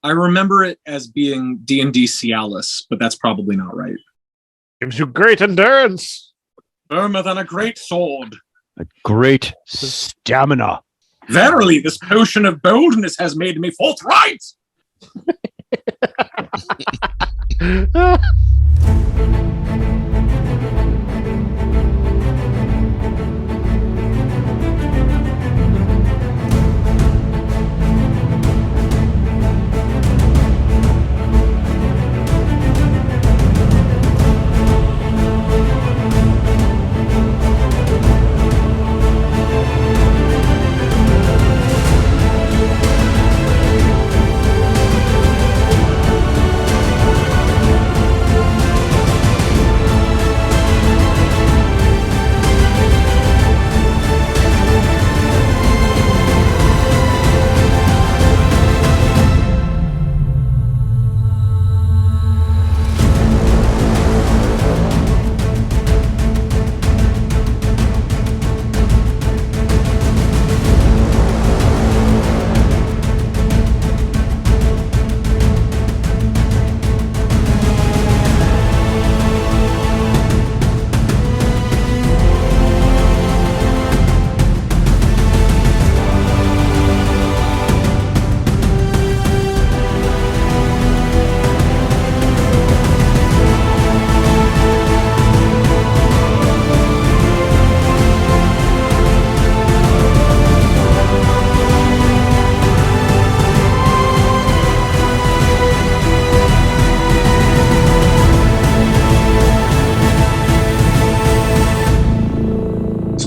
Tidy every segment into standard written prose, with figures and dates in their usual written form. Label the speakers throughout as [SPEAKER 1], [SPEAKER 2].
[SPEAKER 1] I remember it as being D&D Cialis, but that's probably not right.
[SPEAKER 2] Gives you great endurance.
[SPEAKER 1] Firmer than a great sword.
[SPEAKER 3] A great stamina.
[SPEAKER 1] Verily, this potion of boldness has made me forthright.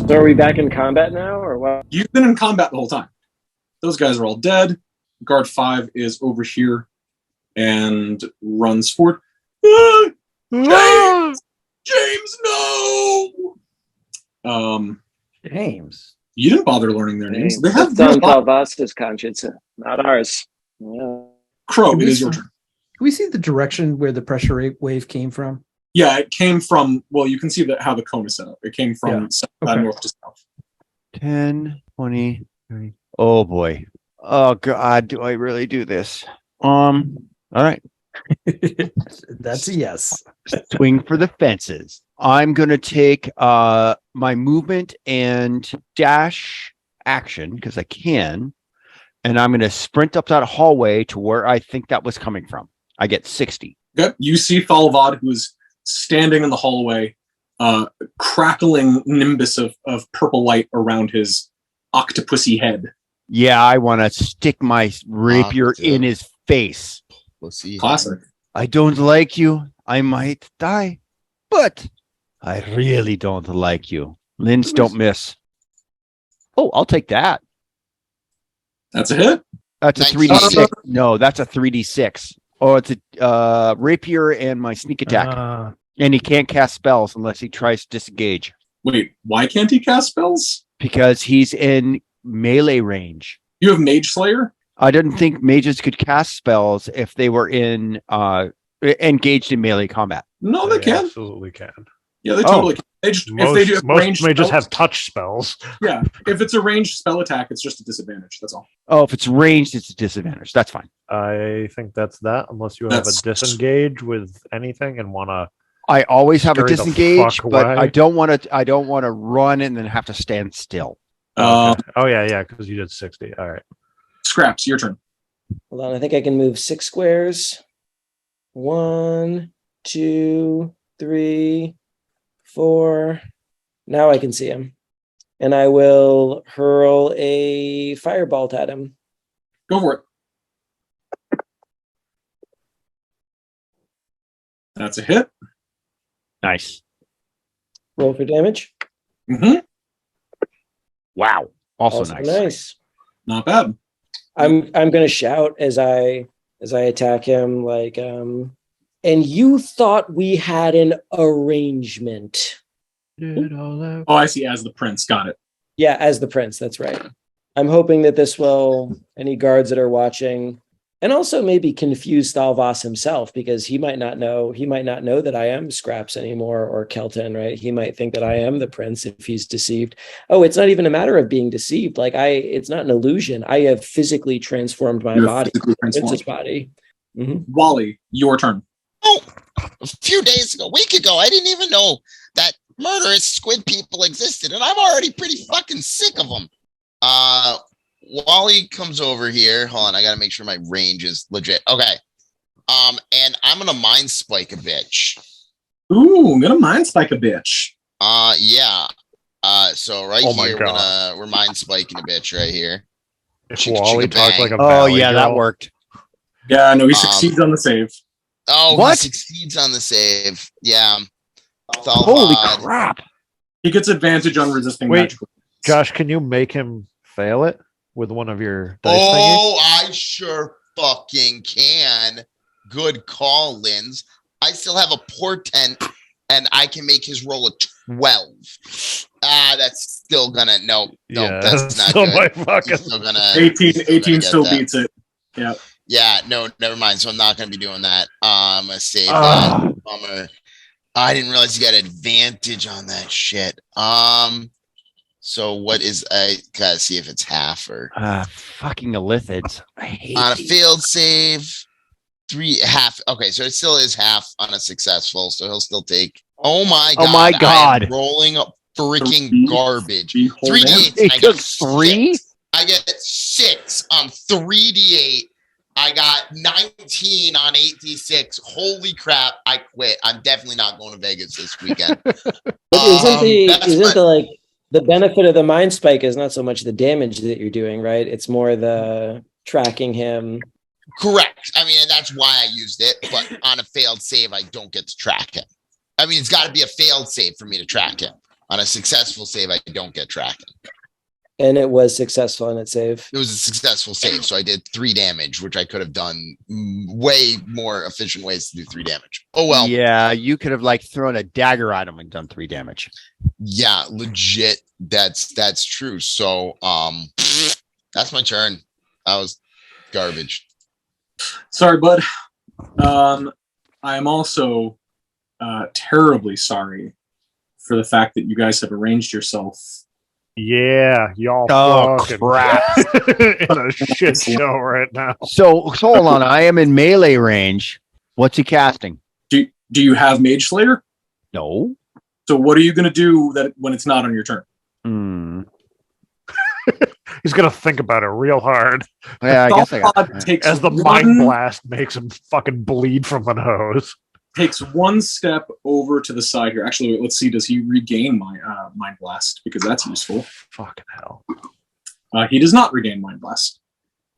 [SPEAKER 4] So are we back in combat now, or what?
[SPEAKER 1] You've been in combat the whole time. Those guys are all dead. Guard 5 is over here and runs forward. Ah! James! James, no!
[SPEAKER 5] James.
[SPEAKER 1] You didn't bother learning their names. They have
[SPEAKER 4] That's on Thaal Vod's conscience, not ours. Yeah.
[SPEAKER 1] Crow, it is your turn.
[SPEAKER 5] Can we see the direction where the pressure wave came from?
[SPEAKER 1] Yeah, it came from, well, you can see how the cone is set up. It came from north to south.
[SPEAKER 3] 10, 20, 30. Oh boy. Oh God, do I really do this? All right.
[SPEAKER 5] That's a yes.
[SPEAKER 3] Swing for the fences. I'm going to take my movement and dash action because I can. And I'm going to sprint up that hallway to where I think that was coming from. I get 60.
[SPEAKER 1] Okay. You see Thaal Vod, who's standing in the hallway, crackling nimbus of purple light around his octopusy head.
[SPEAKER 3] Yeah, I want to stick my rapier in his face.
[SPEAKER 6] We'll see.
[SPEAKER 1] Classic.
[SPEAKER 3] I don't like you. I might die, but I really don't like you. Linds don't miss. Oh, I'll take that.
[SPEAKER 1] That's a hit.
[SPEAKER 3] That's a 3d6. No, that's a 3d6. Oh, it's a rapier and my sneak attack. And he can't cast spells unless he tries to disengage.
[SPEAKER 1] Wait, why can't he cast spells?
[SPEAKER 3] Because he's in melee range.
[SPEAKER 1] You have Mage Slayer?
[SPEAKER 3] I didn't think mages could cast spells if they were engaged in melee combat.
[SPEAKER 1] No, they can.
[SPEAKER 2] Absolutely can.
[SPEAKER 1] Yeah, they totally can. They just, if they do
[SPEAKER 2] most mages
[SPEAKER 1] spells,
[SPEAKER 2] have touch spells.
[SPEAKER 1] Yeah, if it's a ranged spell attack, it's just a disadvantage. That's all.
[SPEAKER 3] Oh, if it's ranged, it's a disadvantage. That's fine.
[SPEAKER 2] I think that's that, unless you have a disengage with anything and want to.
[SPEAKER 3] I always have a disengage, but
[SPEAKER 2] away.
[SPEAKER 3] I don't want to run and then have to stand still.
[SPEAKER 2] Okay. Oh yeah, because you did 60. All right.
[SPEAKER 1] Scraps, your turn.
[SPEAKER 4] Hold on, I think I can move 6 squares. 1, 2, 3, 4. Now I can see him. And I will hurl a firebolt at him.
[SPEAKER 1] Go for it. That's a hit.
[SPEAKER 3] Nice.
[SPEAKER 4] Roll for damage.
[SPEAKER 1] Mm-hmm.
[SPEAKER 3] Wow. Also nice.
[SPEAKER 1] Not bad.
[SPEAKER 4] I'm gonna shout as I attack him, like, and you thought we had an arrangement.
[SPEAKER 1] Oh, I see. As the prince. Got it.
[SPEAKER 4] Yeah, as the prince, that's right. I'm hoping that this will, any guards that are watching, And also maybe confuse Thaal Vod himself, because he might not know that I am Scraps anymore, or Kelton, right? He might think that I am the prince if he's deceived. Oh, it's not even a matter of being deceived. Like it's not an illusion. I have physically transformed my body, prince's body. Mm-hmm.
[SPEAKER 1] Wally, your turn.
[SPEAKER 6] Oh, a few days ago, a week ago, I didn't even know that murderous squid people existed, and I'm already pretty fucking sick of them. Wally comes over here. Hold on, I gotta make sure my range is legit. Okay. And I'm gonna mind spike a bitch.
[SPEAKER 1] Ooh, I'm gonna mind spike a bitch.
[SPEAKER 6] Yeah. So right here, we're mind spiking a bitch right here.
[SPEAKER 2] If Wally talked like a
[SPEAKER 3] that worked.
[SPEAKER 1] Yeah, no, he succeeds on the save.
[SPEAKER 6] Oh,
[SPEAKER 3] what?
[SPEAKER 6] He succeeds on the save. Yeah.
[SPEAKER 3] Holy crap!
[SPEAKER 1] He gets advantage on resisting magical.
[SPEAKER 2] Josh, can you make him fail it with one of your dice
[SPEAKER 6] thingies? I sure fucking can. Good call, Linz. I still have a portent, and I can make his roll a 12. That's still gonna that's not
[SPEAKER 2] still
[SPEAKER 6] good.
[SPEAKER 2] My fucking
[SPEAKER 6] still gonna
[SPEAKER 1] 18 still beats it. Yeah.
[SPEAKER 6] Yeah, no, never mind. So I'm not gonna be doing that. I'm gonna save that. Bummer. I didn't realize you got advantage on that shit. So what is I gotta see if it's half or
[SPEAKER 3] fucking illithids. I hate
[SPEAKER 6] on a failed save. 3.5. Okay, so it still is half on a successful, so he'll still take. Oh my god! I'm rolling up freaking garbage. 3d8.
[SPEAKER 3] I took 3.
[SPEAKER 6] I get 6 on 3d8. I got 19 on 8d6. Holy crap! I quit. I'm definitely not going to Vegas this weekend.
[SPEAKER 4] But the benefit of the mind spike is not so much the damage that you're doing, right? It's more the tracking him.
[SPEAKER 6] Correct. I mean, and that's why I used it. But on a failed save, I don't get to track him. I mean, it's got to be a failed save for me to track him. On a successful save, I don't get tracking.
[SPEAKER 4] And it was successful in its save.
[SPEAKER 6] It was a successful save, so I did 3 damage, which I could have done way more efficient ways to do 3 damage. Oh well.
[SPEAKER 3] Yeah, you could have thrown a dagger at him and done 3 damage.
[SPEAKER 6] Yeah, legit. That's true. So that's my turn. That was garbage.
[SPEAKER 1] Sorry, bud. I am also terribly sorry for the fact that you guys have arranged yourself.
[SPEAKER 2] Yeah, y'all
[SPEAKER 3] crap
[SPEAKER 2] in a shit show right now.
[SPEAKER 3] So hold on, I am in melee range. What's he casting?
[SPEAKER 1] Do you have Mage Slayer?
[SPEAKER 3] No.
[SPEAKER 1] So what are you going to do that when it's not on your turn?
[SPEAKER 2] He's gonna think about it real hard.
[SPEAKER 3] Yeah, I guess I got
[SPEAKER 2] as the mind blast makes him fucking bleed from the nose.
[SPEAKER 1] Takes one step over to the side here. Actually, let's see. Does he regain my mind blast? Because that's useful.
[SPEAKER 2] Fucking hell.
[SPEAKER 1] He does not regain mind blast,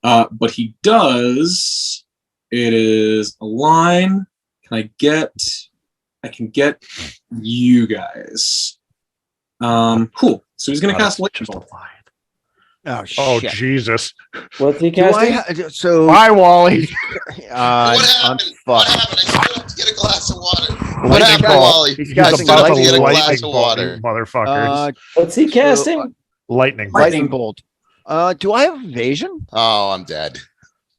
[SPEAKER 1] but he does. It is a line. I can get you guys. Cool. So he's gonna cast Lightning Bolt.
[SPEAKER 3] Oh, shit.
[SPEAKER 2] Oh Jesus!
[SPEAKER 4] What's he casting?
[SPEAKER 2] Bye, Wally.
[SPEAKER 3] I'm fucked.
[SPEAKER 6] What happened? I still have to get a glass of water.
[SPEAKER 2] What
[SPEAKER 6] happened, Wally?
[SPEAKER 2] He's about to
[SPEAKER 6] get a glass
[SPEAKER 2] lightning
[SPEAKER 6] of
[SPEAKER 2] bolt,
[SPEAKER 6] water.
[SPEAKER 2] motherfuckers.
[SPEAKER 4] What's he casting?
[SPEAKER 2] Lightning
[SPEAKER 3] bolt. Do I have evasion?
[SPEAKER 6] Oh, I'm dead.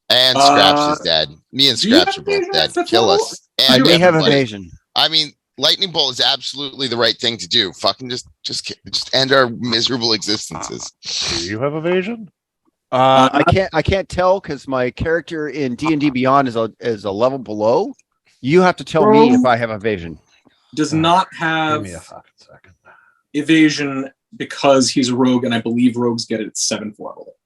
[SPEAKER 6] And Scraps is dead. Me and Scraps are both dead. Kill us.
[SPEAKER 3] I may have evasion.
[SPEAKER 6] I mean, lightning bolt is absolutely the right thing to do. Fucking just end our miserable existences.
[SPEAKER 2] Do you have evasion?
[SPEAKER 3] I can't tell because my character in D&D Beyond is a level below. You have to tell me if I have evasion.
[SPEAKER 1] Does not have
[SPEAKER 2] Give me a fucking second.
[SPEAKER 1] Evasion because he's a rogue, and I believe rogues get it at 7th level.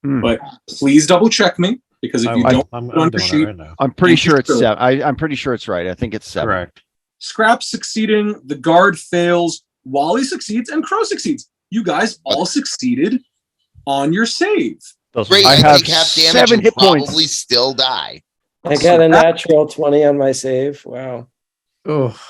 [SPEAKER 3] Hmm.
[SPEAKER 1] But please double check me, because if you don't,
[SPEAKER 2] I'm doing it right now.
[SPEAKER 3] I'm pretty sure it's 7. I'm pretty sure it's right. I think it's 7.
[SPEAKER 2] Correct.
[SPEAKER 1] Scraps succeeding, the guard fails, Wally succeeds, and Crow succeeds. You guys all succeeded on your save.
[SPEAKER 6] Great,
[SPEAKER 3] I have
[SPEAKER 6] take half damage
[SPEAKER 3] 7
[SPEAKER 6] and
[SPEAKER 3] hit
[SPEAKER 6] probably
[SPEAKER 3] points.
[SPEAKER 6] still die.
[SPEAKER 4] I got a natural 20 on my save. Wow.
[SPEAKER 2] Oh.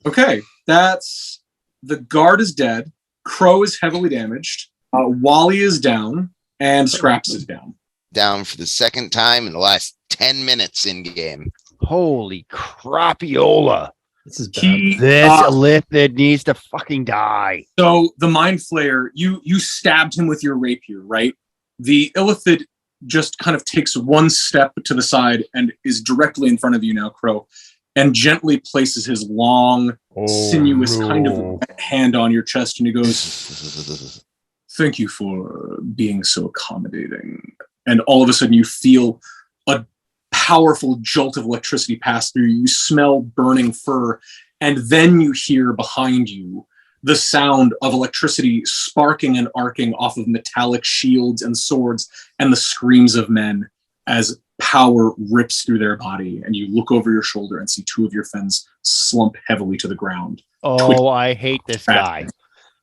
[SPEAKER 1] Okay, that's the guard is dead, Crow is heavily damaged, Wally is down, and Scraps is down.
[SPEAKER 6] Down for the second time in the last 10 minutes in game.
[SPEAKER 3] Holy crapiola.
[SPEAKER 5] This is bad.
[SPEAKER 3] This Illithid needs to fucking die.
[SPEAKER 1] So the Mind Flayer, you stabbed him with your rapier, right? The Illithid just kind of takes one step to the side and is directly in front of you now, Crow, and gently places his long, sinuous kind of hand on your chest, and he goes, "Thank you for being so accommodating." And all of a sudden you feel a powerful jolt of electricity pass through you. You smell burning fur, and then you hear behind you the sound of electricity sparking and arcing off of metallic shields and swords, and the screams of men as power rips through their body. And you look over your shoulder and see two of your friends slump heavily to the ground.
[SPEAKER 3] Oh, I hate this guy.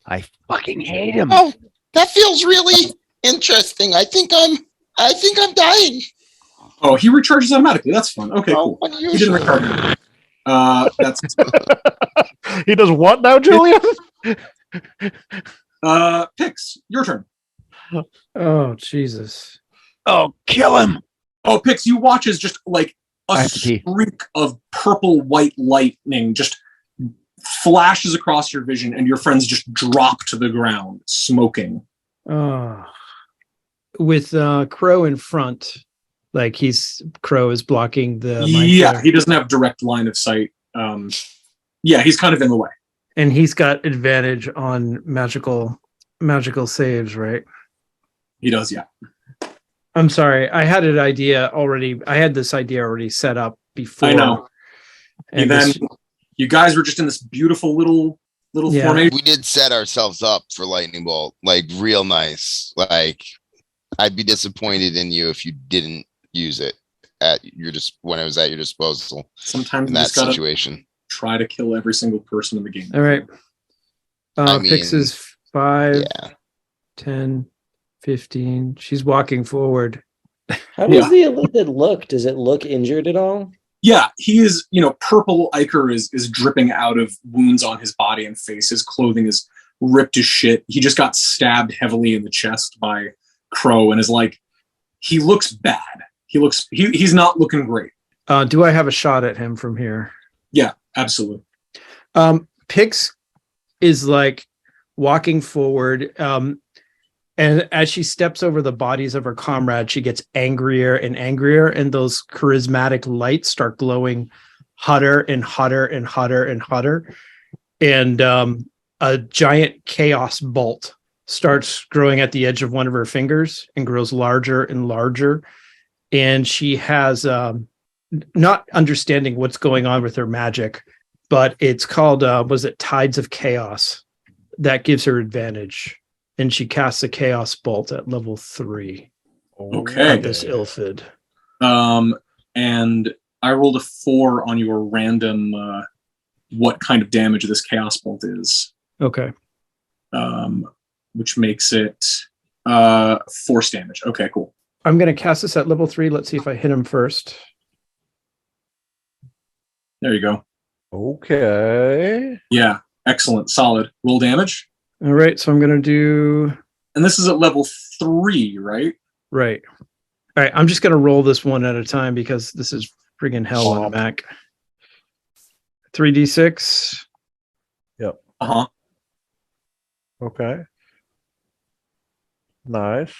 [SPEAKER 3] I fucking hate him.
[SPEAKER 6] Oh, that feels really interesting. I think I'm dying.
[SPEAKER 1] Oh, he recharges automatically. That's fun. Okay, cool. He didn't recharge. That's
[SPEAKER 2] He does what now, Julien?
[SPEAKER 1] Pix, your turn.
[SPEAKER 5] Oh, Jesus.
[SPEAKER 3] Oh, kill him.
[SPEAKER 1] Oh, Pix, you watch as just like
[SPEAKER 3] I
[SPEAKER 1] a
[SPEAKER 3] have to pee.
[SPEAKER 1] streak of purple white lightning just flashes across your vision, and your friends just drop to the ground, smoking.
[SPEAKER 5] Oh. With Crow in front, like Crow is blocking the Mind
[SPEAKER 1] Yeah,
[SPEAKER 5] Flayer.
[SPEAKER 1] he doesn't have direct line of sight. Yeah, he's kind of in the way.
[SPEAKER 5] And he's got advantage on magical saves, right?
[SPEAKER 1] He does, yeah.
[SPEAKER 5] I'm sorry. I had this idea already set up before.
[SPEAKER 1] I know. And then
[SPEAKER 5] this-
[SPEAKER 1] you guys were just in this beautiful little
[SPEAKER 5] Yeah.
[SPEAKER 1] formation.
[SPEAKER 6] We did set ourselves up for lightning bolt, like real nice. Like I'd be disappointed in you if you didn't use it when it was at your disposal
[SPEAKER 1] Sometimes
[SPEAKER 6] in
[SPEAKER 1] you
[SPEAKER 6] that
[SPEAKER 1] just gotta
[SPEAKER 6] situation.
[SPEAKER 1] try to kill every single person in the game.
[SPEAKER 5] all right.
[SPEAKER 6] I mean,
[SPEAKER 5] Pix is 5,
[SPEAKER 6] Yeah.
[SPEAKER 5] 10, 15. She's walking forward.
[SPEAKER 4] How does the Illithid look? Does it look injured at all?
[SPEAKER 1] Yeah, he is, purple ichor is dripping out of wounds on his body and face. His clothing is ripped as shit. He just got stabbed heavily in the chest by Crow and is like, he looks bad. He's not looking great.
[SPEAKER 5] Do I have a shot at him from here?
[SPEAKER 1] Yeah, absolutely.
[SPEAKER 5] Pix is like walking forward. And as she steps over the bodies of her comrades, she gets angrier and angrier, and those charismatic lights start glowing hotter and hotter and hotter and hotter. And a giant chaos bolt starts growing at the edge of one of her fingers and grows larger and larger. And she has not understanding what's going on with her magic, but it's called, was it Tides of Chaos? That gives her advantage. And she casts a chaos bolt at level 3.
[SPEAKER 1] Okay.
[SPEAKER 5] At this Illithid.
[SPEAKER 1] And I rolled a 4 on your random what kind of damage this chaos bolt is.
[SPEAKER 5] Okay.
[SPEAKER 1] Which makes it force damage. Okay, cool.
[SPEAKER 5] I'm going to cast this at level 3. Let's see if I hit him first.
[SPEAKER 1] There you go.
[SPEAKER 2] Okay.
[SPEAKER 1] Yeah, excellent. Solid. Roll damage.
[SPEAKER 5] All right. So I'm going to do...
[SPEAKER 1] And this is at level 3, right?
[SPEAKER 5] Right. All right. I'm just going to roll this one at a time because this is friggin' hell on a Mac. 3d6.
[SPEAKER 1] Uh-huh.
[SPEAKER 2] Okay. Nice.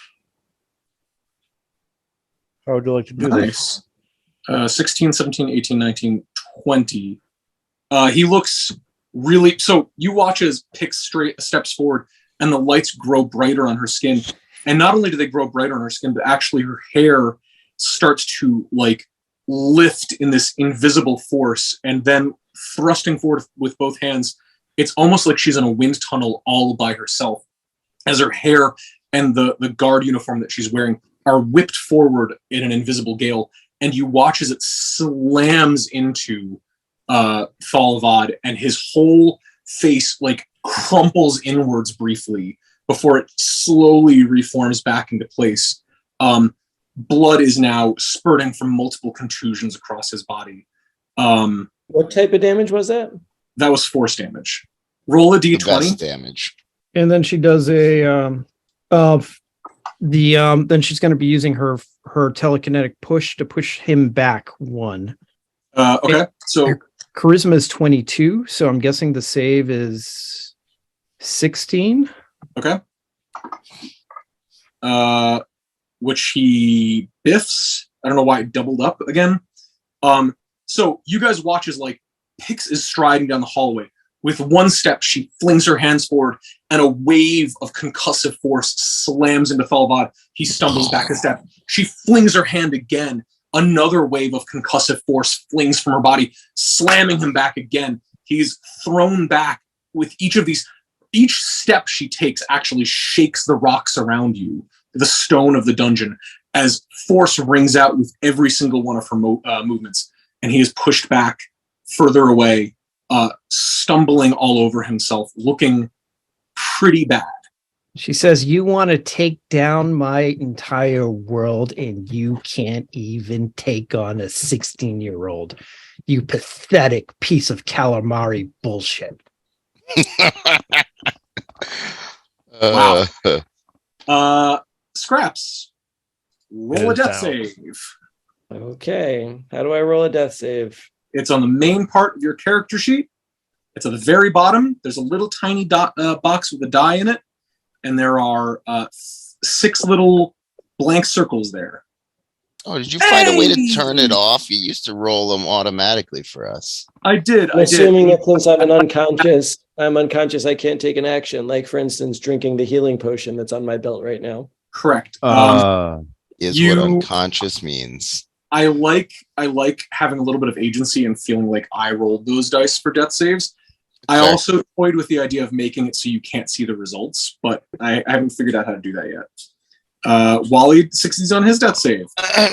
[SPEAKER 2] How would you like to do this?
[SPEAKER 1] Nice. 16, 17, 18, 19, 20. He looks really... So you watch as Pix steps forward and the lights grow brighter on her skin. And not only do they grow brighter on her skin, but actually her hair starts to lift in this invisible force, and then thrusting forward with both hands, it's almost like she's in a wind tunnel all by herself, as her hair and the guard uniform that she's wearing are whipped forward in an invisible gale, and you watch as it slams into Thaal Vod, and his whole face crumples inwards briefly before it slowly reforms back into place. Blood is now spurting from multiple contusions across his body.
[SPEAKER 4] What type of damage was that?
[SPEAKER 1] That was force damage. Roll a
[SPEAKER 6] The
[SPEAKER 1] d20.
[SPEAKER 6] best damage.
[SPEAKER 5] And then she does then she's going to be using her telekinetic push to push him back 1.
[SPEAKER 1] Okay, so
[SPEAKER 5] Charisma is 22, so I'm guessing the save is 16.
[SPEAKER 1] okay. which he biffs. I don't know why it doubled up again. So you guys watch as like Pix is striding down the hallway. With one step, she flings her hands forward, and a wave of concussive force slams into Thaal Vod. He stumbles back a step. She flings her hand again. Another wave of concussive force flings from her body, slamming him back again. He's thrown back with each of these. Each step she takes actually shakes the rocks around you, the stone of the dungeon, as force rings out with every single one of her movements. And he is pushed back further away, stumbling all over himself, looking pretty bad.
[SPEAKER 5] She says, "You want to take down my entire world, and you can't even take on a 16-year-old. You pathetic piece of calamari bullshit."
[SPEAKER 1] Wow. Scraps. Roll a death save.
[SPEAKER 4] Okay. How do I roll a death save?
[SPEAKER 1] It's on the main part of your character sheet. It's at the very bottom. There's a little tiny box with a die in it. And there are 6 little blank circles there.
[SPEAKER 6] Oh, did you find a way to turn it off? You used to roll them automatically for us.
[SPEAKER 1] I did.
[SPEAKER 4] I'm assuming that since I'm unconscious, I can't take an action. Like, for instance, drinking the healing potion that's on my belt right now.
[SPEAKER 1] Correct.
[SPEAKER 6] Is what unconscious means.
[SPEAKER 1] I like having a little bit of agency and feeling like I rolled those dice for death saves. I also toyed with the idea of making it so you can't see the results, but I haven't figured out how to do that yet. Wally succeeds on his death save.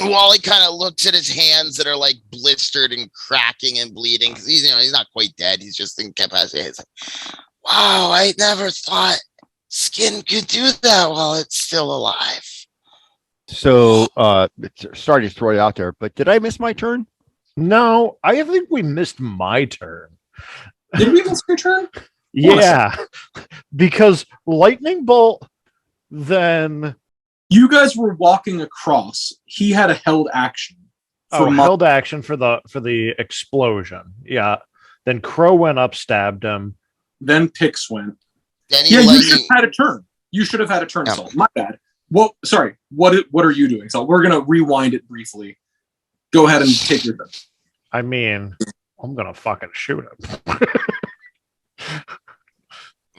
[SPEAKER 6] Wally kind of looks at his hands that are like blistered and cracking and bleeding because he's not quite dead. He's just incapacitated. He's like, wow, I never thought skin could do that while it's still alive.
[SPEAKER 3] So, sorry to throw it out there, but did I miss my turn?
[SPEAKER 2] No, I think we missed my turn.
[SPEAKER 1] Did we miss your turn?
[SPEAKER 2] Yeah, because lightning bolt. Then
[SPEAKER 1] you guys were walking across. He had a held action.
[SPEAKER 2] Held action for the explosion. Yeah. Then Crow went up, stabbed him.
[SPEAKER 1] Then Pix went.
[SPEAKER 6] Then
[SPEAKER 1] you should have had a turn. You should have had a turn, Salt. My bad. Well, sorry. What are you doing, Salt? We're gonna rewind it briefly. Go ahead and take your turn.
[SPEAKER 2] I mean, I'm gonna fucking shoot him.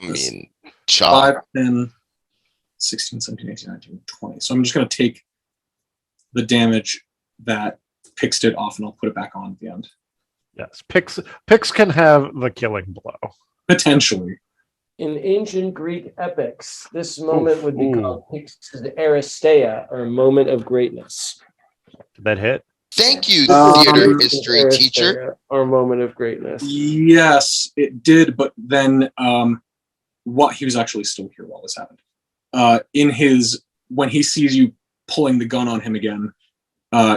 [SPEAKER 6] I mean,
[SPEAKER 1] 5, 10, 16, 17, 18, 19, 20. So I'm just gonna take the damage that Pix did off, and I'll put it back on at the end.
[SPEAKER 2] Yes, Pix can have the killing blow.
[SPEAKER 1] Potentially.
[SPEAKER 4] In ancient Greek epics, this moment would be called Pix's Aristeia, or moment of greatness.
[SPEAKER 2] Did that hit?
[SPEAKER 6] Thank you, theater history teacher.
[SPEAKER 4] Or moment of greatness.
[SPEAKER 1] Yes, it did, but then he was actually still here while this happened. When he sees you pulling the gun on him again,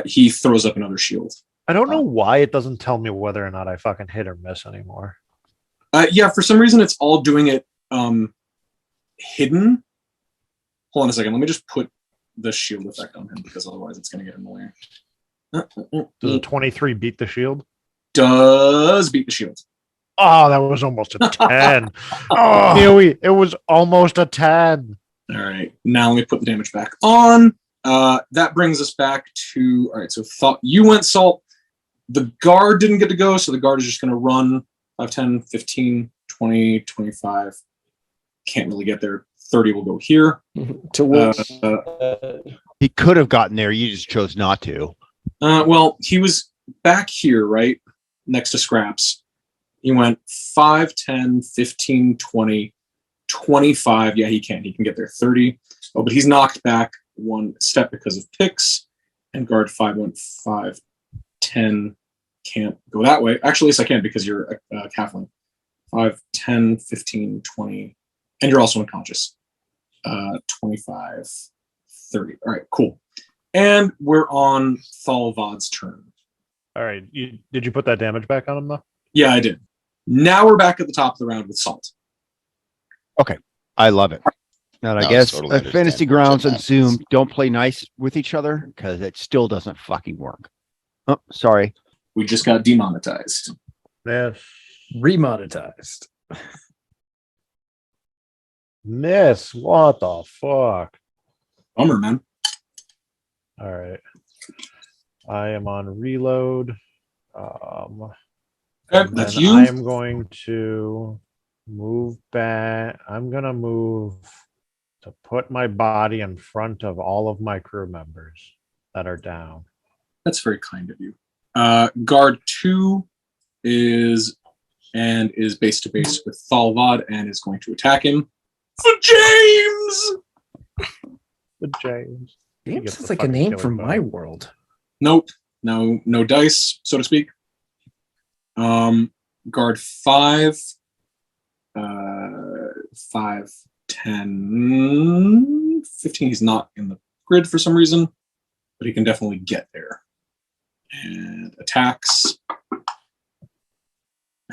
[SPEAKER 1] he throws up another shield.
[SPEAKER 2] I don't know why it doesn't tell me whether or not I fucking hit or miss anymore.
[SPEAKER 1] Yeah, for some reason it's all doing it hidden. Hold on a second. Let me just put the shield effect on him because otherwise it's going to get annoying.
[SPEAKER 2] Does a 23 beat the shield?
[SPEAKER 1] Does beat the shield.
[SPEAKER 2] Oh, that was almost a 10. Oh, it was almost a 10.
[SPEAKER 1] All right. Now let me put the damage back on. That brings us back to... All right, so you went, Salt. The guard didn't get to go, so the guard is just going to run 5, 10, 15, 20, 25. Can't really get there. 30 will go here.
[SPEAKER 3] He could have gotten there. You just chose not to.
[SPEAKER 1] Well, he was back here, right? Next to Scraps. He went 5, 10, 15, 20, 25. Yeah, he can. He can get there. 30. Oh, but he's knocked back one step because of Pix. And guard 5 went 5, 10. Can't go that way. Actually, yes, I can because you're a Kathleen. 5, 10, 15, 20. And you're also unconscious. 25, 30. All right, cool. And we're on Thaal Vod's turn.
[SPEAKER 2] All right. Did you put that damage back on him, though?
[SPEAKER 1] Yeah, I did. Now we're back at the top of the round with Salt.
[SPEAKER 3] Okay. I love it. Now, I guess Fantasy Grounds and Zoom don't play nice with each other because it still doesn't fucking work. Oh, sorry.
[SPEAKER 1] We just got demonetized.
[SPEAKER 2] Yes.
[SPEAKER 5] Remonetized.
[SPEAKER 2] Miss, what the fuck?
[SPEAKER 1] Bummer, man.
[SPEAKER 2] All right. I am on reload. And
[SPEAKER 1] that's
[SPEAKER 2] then
[SPEAKER 1] you.
[SPEAKER 2] I am going to move back. I'm going to move to put my body in front of all of my crew members that are down.
[SPEAKER 1] That's very kind of you. Guard 2 is base to base with Thaal Vod and is going to attack him. For James!
[SPEAKER 2] The James.
[SPEAKER 5] James
[SPEAKER 2] gets
[SPEAKER 5] sounds
[SPEAKER 2] the
[SPEAKER 5] like a
[SPEAKER 2] fucking
[SPEAKER 5] name
[SPEAKER 2] killing
[SPEAKER 5] from
[SPEAKER 2] blow.
[SPEAKER 5] my world.
[SPEAKER 1] Nope. No dice, so to speak. Guard 5. 5, 10, 15. He's not in the grid for some reason, but he can definitely get there. And attacks.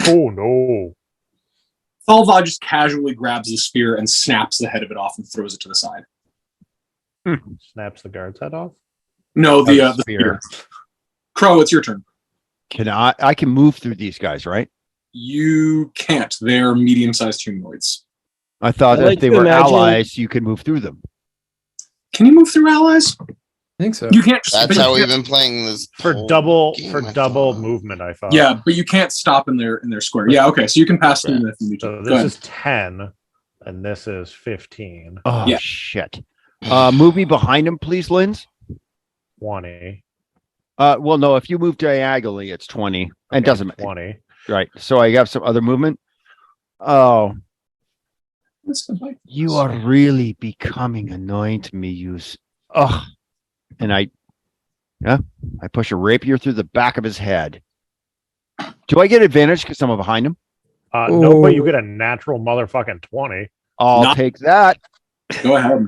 [SPEAKER 2] Oh, no.
[SPEAKER 1] Thaal Vod just casually grabs the spear and snaps the head of it off and throws it to the side.
[SPEAKER 2] Snaps the guard's head off.
[SPEAKER 1] No, the
[SPEAKER 3] spear.
[SPEAKER 1] spear. Crow, it's your turn.
[SPEAKER 3] Can I can move through these guys, right?
[SPEAKER 1] You can't. They're medium-sized humanoids.
[SPEAKER 3] I thought
[SPEAKER 4] I
[SPEAKER 3] that
[SPEAKER 4] like
[SPEAKER 3] if they
[SPEAKER 4] to
[SPEAKER 3] were
[SPEAKER 4] imagine-
[SPEAKER 3] allies, you could move through them.
[SPEAKER 1] Can you move through allies?
[SPEAKER 5] I think so.
[SPEAKER 1] You can't. Just,
[SPEAKER 6] That's
[SPEAKER 1] but you
[SPEAKER 6] how we've
[SPEAKER 1] can't-
[SPEAKER 6] been playing this
[SPEAKER 2] For
[SPEAKER 6] whole
[SPEAKER 2] double
[SPEAKER 6] game,
[SPEAKER 2] for
[SPEAKER 6] I
[SPEAKER 2] double
[SPEAKER 6] thought.
[SPEAKER 2] movement, I thought.
[SPEAKER 1] Yeah, but you can't stop in their square. Yeah, okay. So you can pass through them if you need to.
[SPEAKER 2] So
[SPEAKER 1] Go
[SPEAKER 2] this
[SPEAKER 1] ahead.
[SPEAKER 2] is 10, and this is 15.
[SPEAKER 3] Oh
[SPEAKER 1] Yeah.
[SPEAKER 3] shit! Move me behind him, please, Linz.
[SPEAKER 2] 20.
[SPEAKER 3] Well, no. If you move diagonally, it's 20. And
[SPEAKER 2] Okay,
[SPEAKER 3] doesn't
[SPEAKER 2] 20.
[SPEAKER 3] right. So I have some other movement. Oh,
[SPEAKER 1] Let's go back.
[SPEAKER 3] you are really becoming annoying to me. And I push a rapier through the back of his head. Do I get advantage because I'm behind him?
[SPEAKER 2] No, but you get a natural motherfucking 20.
[SPEAKER 3] I'll
[SPEAKER 1] Not-
[SPEAKER 3] take that.
[SPEAKER 1] Go ahead.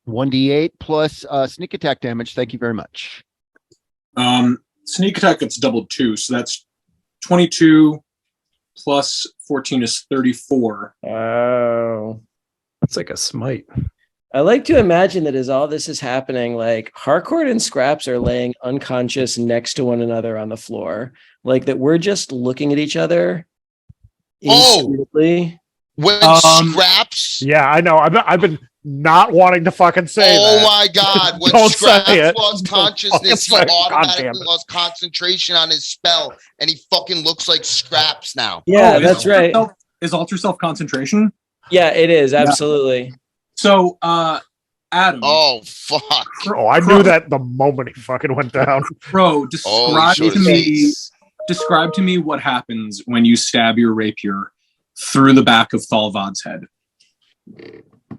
[SPEAKER 3] 1d8 plus sneak attack damage. Thank you very much.
[SPEAKER 1] Sneak attack gets doubled too, so that's 22 plus 14 is 34.
[SPEAKER 4] Wow.
[SPEAKER 5] That's like a smite.
[SPEAKER 4] I like to imagine that as all this is happening, like Harcourt and Scraps are laying unconscious next to one another on the floor. Like that we're just looking at each other.
[SPEAKER 6] Oh!
[SPEAKER 4] inscrutably.
[SPEAKER 6] When Scraps.
[SPEAKER 2] Yeah, I know. I've been not wanting to fucking say
[SPEAKER 6] Oh
[SPEAKER 2] that.
[SPEAKER 6] my God! When
[SPEAKER 2] Don't say
[SPEAKER 6] Scraps
[SPEAKER 2] it.
[SPEAKER 6] lost
[SPEAKER 2] Don't
[SPEAKER 6] consciousness, he
[SPEAKER 2] fucking say it.
[SPEAKER 6] automatically
[SPEAKER 2] Goddamn it.
[SPEAKER 6] lost concentration on his spell, and he fucking looks like Scraps now.
[SPEAKER 4] Yeah,
[SPEAKER 1] Oh, is
[SPEAKER 4] that's right.
[SPEAKER 1] Is alter self concentration?
[SPEAKER 4] Yeah, it is. Absolutely.
[SPEAKER 1] So, Adam,
[SPEAKER 6] Oh fuck!
[SPEAKER 2] Oh, I knew that the moment he fucking went down.
[SPEAKER 1] Bro,
[SPEAKER 6] Oh,
[SPEAKER 1] describe
[SPEAKER 6] he showed
[SPEAKER 1] to
[SPEAKER 6] his
[SPEAKER 1] me.
[SPEAKER 6] face.
[SPEAKER 1] Describe to me what happens when you stab your rapier through the back of Thaal Vod's head.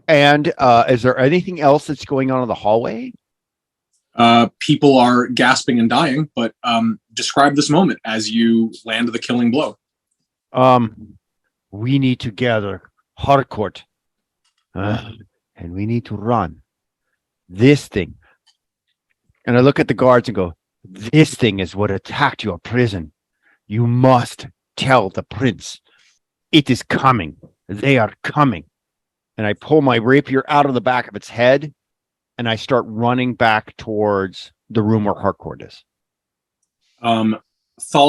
[SPEAKER 3] And is there anything else that's going on in the hallway?
[SPEAKER 1] People are gasping and dying, but describe this moment as you land the killing blow.
[SPEAKER 3] We need to gather Harcourt. And we need to run. This thing. And I look at the guards and go, this thing is what attacked your prison. You must tell the prince. It is coming. They are coming. And I pull my rapier out of the back of its head and I start running back towards the room where Harcourt is.
[SPEAKER 1] Thaal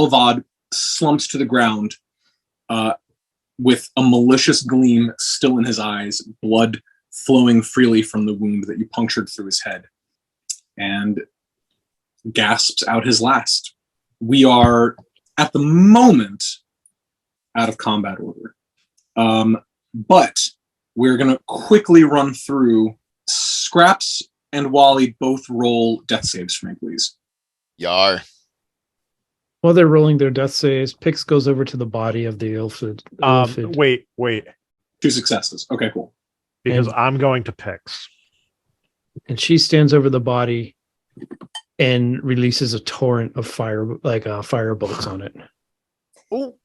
[SPEAKER 1] Vod slumps to the ground with a malicious gleam still in his eyes, blood flowing freely from the wound that you punctured through his head, and gasps out his last. We are, at the moment, out of combat order. But we're going to quickly run through. Scraps and Wally both roll death saves for me, please.
[SPEAKER 6] Yar.
[SPEAKER 5] While they're rolling their death saves, Pix goes over to the body of the Ilfid.
[SPEAKER 2] Wait,
[SPEAKER 1] 2 successes. Okay, cool.
[SPEAKER 2] because
[SPEAKER 5] And-
[SPEAKER 2] I'm going to Pix.
[SPEAKER 5] And she stands over the body and releases a torrent of fire, like fire bolts on it.
[SPEAKER 2] Oh.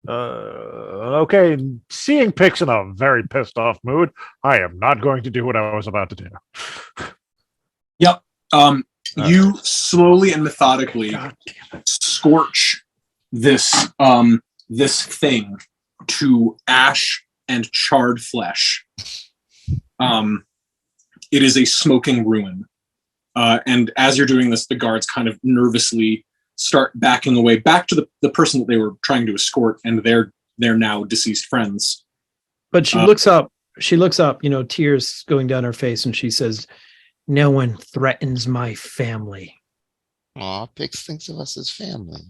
[SPEAKER 2] Okay, seeing Pix in a very pissed off mood, I am not going to do what I was about to do.
[SPEAKER 1] You slowly and methodically
[SPEAKER 2] God damn it.
[SPEAKER 1] scorch this this thing to ash and charred flesh. It is a smoking ruin. And as you're doing this, the guards kind of nervously start backing away back to the person that they were trying to escort and their now deceased friends.
[SPEAKER 5] But she looks up she looks up, tears going down her face, and she says, "No one threatens my family."
[SPEAKER 6] Aw, Pix thinks of us as family.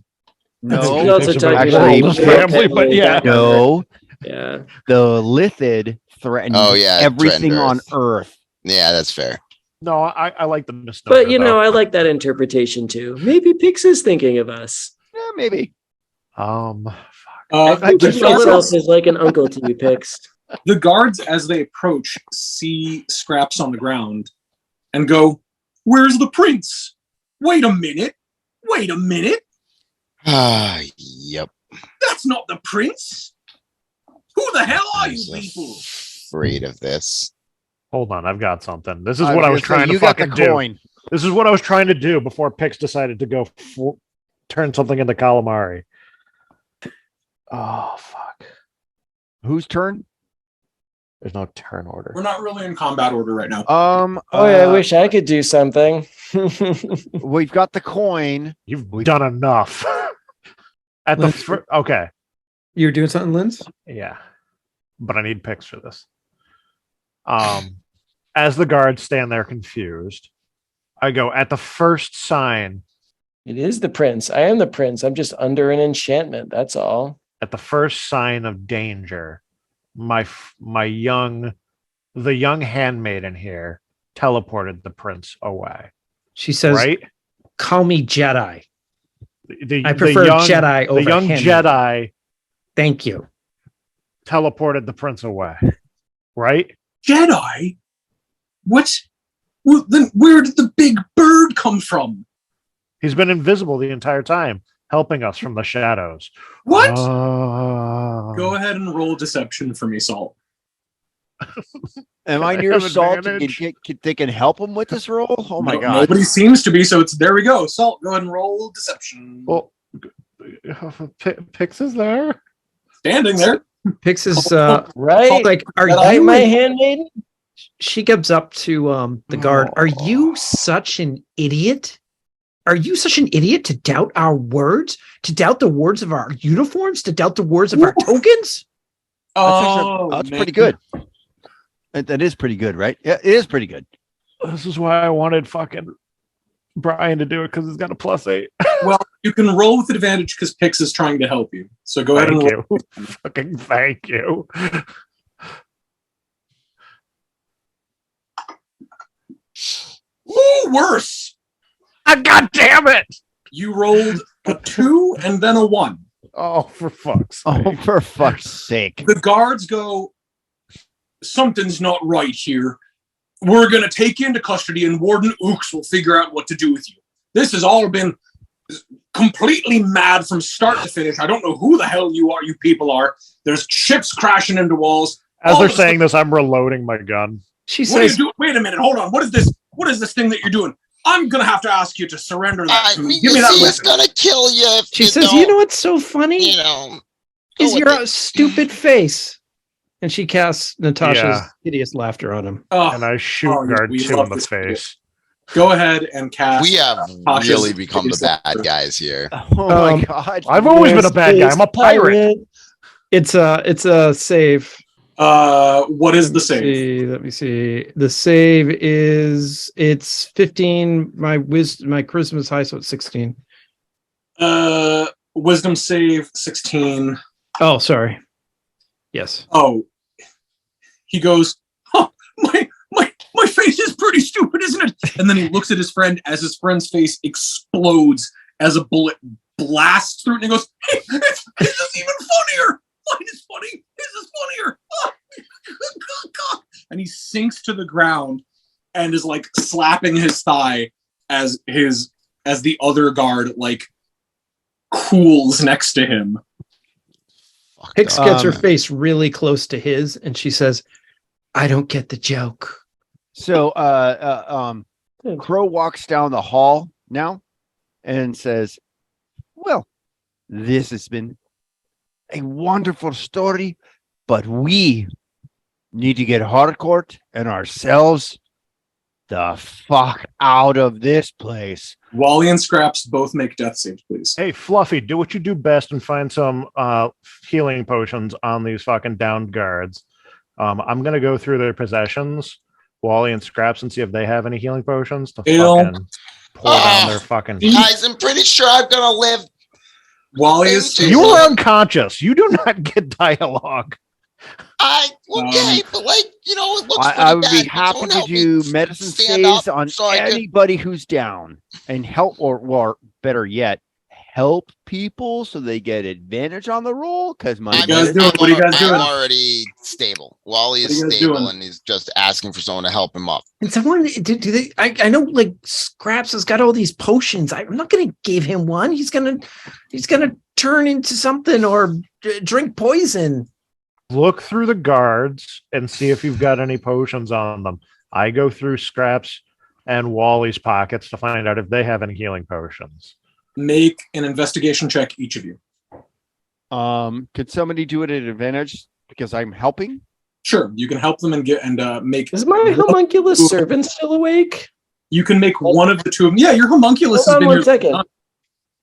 [SPEAKER 3] No,
[SPEAKER 4] She's also talking
[SPEAKER 3] actually,
[SPEAKER 4] about
[SPEAKER 2] family, but yeah.
[SPEAKER 3] no.
[SPEAKER 4] Yeah.
[SPEAKER 3] The Lithid threatens everything
[SPEAKER 6] threatened
[SPEAKER 3] on
[SPEAKER 6] Earth.
[SPEAKER 3] Earth.
[SPEAKER 6] Yeah, that's fair.
[SPEAKER 2] No, I like the misnomer.
[SPEAKER 4] But I like that interpretation too. Maybe Pix is thinking of us.
[SPEAKER 3] Yeah, maybe.
[SPEAKER 4] I think
[SPEAKER 1] the,
[SPEAKER 4] she myself is like an uncle to you, Pix.
[SPEAKER 1] the guards, as they approach, see Scraps on the ground and go, "Where's the prince? Wait a minute.
[SPEAKER 6] Ah, yep.
[SPEAKER 1] That's not the prince. Who the hell are you
[SPEAKER 6] I'm
[SPEAKER 1] people?"
[SPEAKER 6] afraid of this.
[SPEAKER 2] Hold on, I've got something. This is what I was trying to
[SPEAKER 3] You got the
[SPEAKER 2] fucking do.
[SPEAKER 3] coin.
[SPEAKER 2] This is what I was trying to do before Pix decided to go turn something into calamari. Oh fuck!
[SPEAKER 3] Whose turn?
[SPEAKER 2] There's no turn order.
[SPEAKER 1] We're not really in combat order right now.
[SPEAKER 4] I wish I could do something.
[SPEAKER 3] We've got the coin.
[SPEAKER 2] You've done enough. At the okay,
[SPEAKER 5] You're doing something, Linz?
[SPEAKER 2] yeah, but I need Pix for this. As the guards stand there confused, I go at the first sign.
[SPEAKER 4] It is the prince. I am the prince. I'm just under an enchantment. That's all.
[SPEAKER 2] At the first sign of danger, the young handmaiden here teleported the prince away.
[SPEAKER 5] She says,
[SPEAKER 2] Right?
[SPEAKER 5] "Call me Jedi. I
[SPEAKER 2] The
[SPEAKER 5] prefer
[SPEAKER 2] young,
[SPEAKER 5] Jedi over
[SPEAKER 2] the young
[SPEAKER 5] handmaiden."
[SPEAKER 2] Jedi
[SPEAKER 5] Thank you.
[SPEAKER 2] teleported the prince away. Right?
[SPEAKER 1] Jedi? What? Well, then where did the big bird come from?
[SPEAKER 2] He's been invisible the entire time, helping us from the shadows.
[SPEAKER 1] What?
[SPEAKER 2] Oh.
[SPEAKER 1] Go ahead and roll deception for me, Salt.
[SPEAKER 3] Am I
[SPEAKER 2] I
[SPEAKER 3] near
[SPEAKER 2] have
[SPEAKER 3] Salt?
[SPEAKER 2] advantage?
[SPEAKER 3] They can help him with this roll? Oh my god.
[SPEAKER 1] Nobody seems to be, so it's there we go. Salt, go ahead and roll deception.
[SPEAKER 2] Well, Pix is there.
[SPEAKER 1] Standing there.
[SPEAKER 5] Pix is
[SPEAKER 4] Right?
[SPEAKER 5] like, "Are
[SPEAKER 1] Jedi,
[SPEAKER 5] you
[SPEAKER 4] my handmaiden?
[SPEAKER 5] She gives up to the guard. "Are you such an idiot? Are you such an idiot to doubt our words? To doubt the words of our uniforms? To doubt the words of our tokens?"
[SPEAKER 3] That's pretty good. That is pretty good, right? Yeah, it is pretty good.
[SPEAKER 2] This is why I wanted fucking Brian to do it, because he's got a +8.
[SPEAKER 1] Well, you can roll with advantage because Pix is trying to help you. So go ahead and
[SPEAKER 2] Thank
[SPEAKER 1] roll.
[SPEAKER 2] you. Fucking thank you.
[SPEAKER 1] Ooh, worse.
[SPEAKER 2] God damn it!
[SPEAKER 1] You rolled a 2 and then a 1.
[SPEAKER 2] Oh, for fuck's sake.
[SPEAKER 3] Oh, for fuck's sake.
[SPEAKER 1] The guards go, "Something's not right here. We're going to take you into custody and Warden Ooks will figure out what to do with you. This has all been completely mad from start to finish. I don't know who the hell you people are. There's ships crashing into walls."
[SPEAKER 2] As they're saying this, I'm reloading my gun.
[SPEAKER 5] She
[SPEAKER 1] What are you
[SPEAKER 5] says,
[SPEAKER 1] doing? Wait a minute. Hold on. What is this? What is this thing that you're doing? I'm going to have to ask you to surrender that
[SPEAKER 6] I
[SPEAKER 1] to me.
[SPEAKER 6] mean,
[SPEAKER 1] Give me that
[SPEAKER 6] he's
[SPEAKER 1] weapon.
[SPEAKER 6] gonna kill you if
[SPEAKER 5] she
[SPEAKER 6] you
[SPEAKER 5] says,
[SPEAKER 6] don't,
[SPEAKER 5] "You know what's so funny?
[SPEAKER 6] go
[SPEAKER 5] Is
[SPEAKER 6] with
[SPEAKER 5] your
[SPEAKER 6] it."
[SPEAKER 5] stupid face." And she casts Natasha's
[SPEAKER 2] Yeah.
[SPEAKER 5] hideous laughter on him.
[SPEAKER 1] Oh,
[SPEAKER 2] And I shoot
[SPEAKER 1] Oh,
[SPEAKER 2] guard
[SPEAKER 1] we
[SPEAKER 2] 2
[SPEAKER 1] love
[SPEAKER 2] in the
[SPEAKER 1] this video.
[SPEAKER 2] face.
[SPEAKER 1] go ahead and cast.
[SPEAKER 6] We have
[SPEAKER 1] Tasha's
[SPEAKER 6] really become the
[SPEAKER 1] hideous
[SPEAKER 6] bad
[SPEAKER 1] laughter.
[SPEAKER 6] guys here.
[SPEAKER 3] Oh my god.
[SPEAKER 2] I've always been a bad guy. I'm a pirate.
[SPEAKER 5] It's a save.
[SPEAKER 1] What is the save?
[SPEAKER 5] Let me see. The save is it's 15. My charisma is high, so it's 16.
[SPEAKER 1] Wisdom save 16.
[SPEAKER 5] Oh, sorry. Yes.
[SPEAKER 1] Oh, he goes, "Huh, my face is pretty stupid, isn't it?" And then he looks at his friend as his friend's face explodes as a bullet blasts through it, and he goes, "Hey, this is even funnier. Mine is funny. This is funnier." And he sinks to the ground and is like slapping his thigh as the other guard like cools next to him.
[SPEAKER 5] Hicks gets her face really close to his, and she says, "I don't get the joke."
[SPEAKER 3] So Crow walks down the hall now and says, "Well, this has been a wonderful story, but we need to get Harcourt and ourselves the fuck out of this place."
[SPEAKER 1] Wally and Scraps both make death saves, please.
[SPEAKER 2] Hey, Fluffy, do what you do best and find some healing potions on these fucking downed guards. I'm gonna go through their possessions, Wally and Scraps, and see if they have any healing potions to
[SPEAKER 1] Ew.
[SPEAKER 2] fucking pour down their fucking.
[SPEAKER 6] Guys, I'm pretty sure I'm gonna live.
[SPEAKER 1] Wally is
[SPEAKER 6] Thank
[SPEAKER 2] You
[SPEAKER 1] stable.
[SPEAKER 2] are unconscious. You do not get dialogue.
[SPEAKER 6] Okay, but like, it looks pretty
[SPEAKER 3] I would be
[SPEAKER 6] bad.
[SPEAKER 3] happy
[SPEAKER 6] Someone
[SPEAKER 3] to
[SPEAKER 6] help me
[SPEAKER 3] do medicine
[SPEAKER 6] stand
[SPEAKER 3] saves
[SPEAKER 6] up
[SPEAKER 3] on
[SPEAKER 6] so I can-
[SPEAKER 3] anybody who's down and help, or better yet, help people so they get advantage on the roll. Because my
[SPEAKER 6] I'm,
[SPEAKER 1] guys
[SPEAKER 3] medicine-
[SPEAKER 1] doing? What are you guys doing?
[SPEAKER 6] I'm already stable. Wally is
[SPEAKER 1] What are you guys
[SPEAKER 6] stable,
[SPEAKER 1] doing?
[SPEAKER 6] and he's just asking for someone to help him up.
[SPEAKER 5] And someone do they? I know like Scraps has got all these potions. I'm not going to give him one. He's gonna turn into something or drink poison.
[SPEAKER 2] Look through the guards and see if you've got any potions on them. I go through Scraps and Wally's pockets to find out if they have any healing potions.
[SPEAKER 1] Make an investigation check, each of you.
[SPEAKER 3] Could somebody do it at advantage because I'm helping?
[SPEAKER 1] Sure, you can help them and make.
[SPEAKER 4] Is my homunculus servant still awake?
[SPEAKER 1] You can make one of the two of them. Yeah, your homunculus
[SPEAKER 4] Hold
[SPEAKER 1] has
[SPEAKER 4] on
[SPEAKER 1] been
[SPEAKER 4] one
[SPEAKER 1] here.
[SPEAKER 4] second.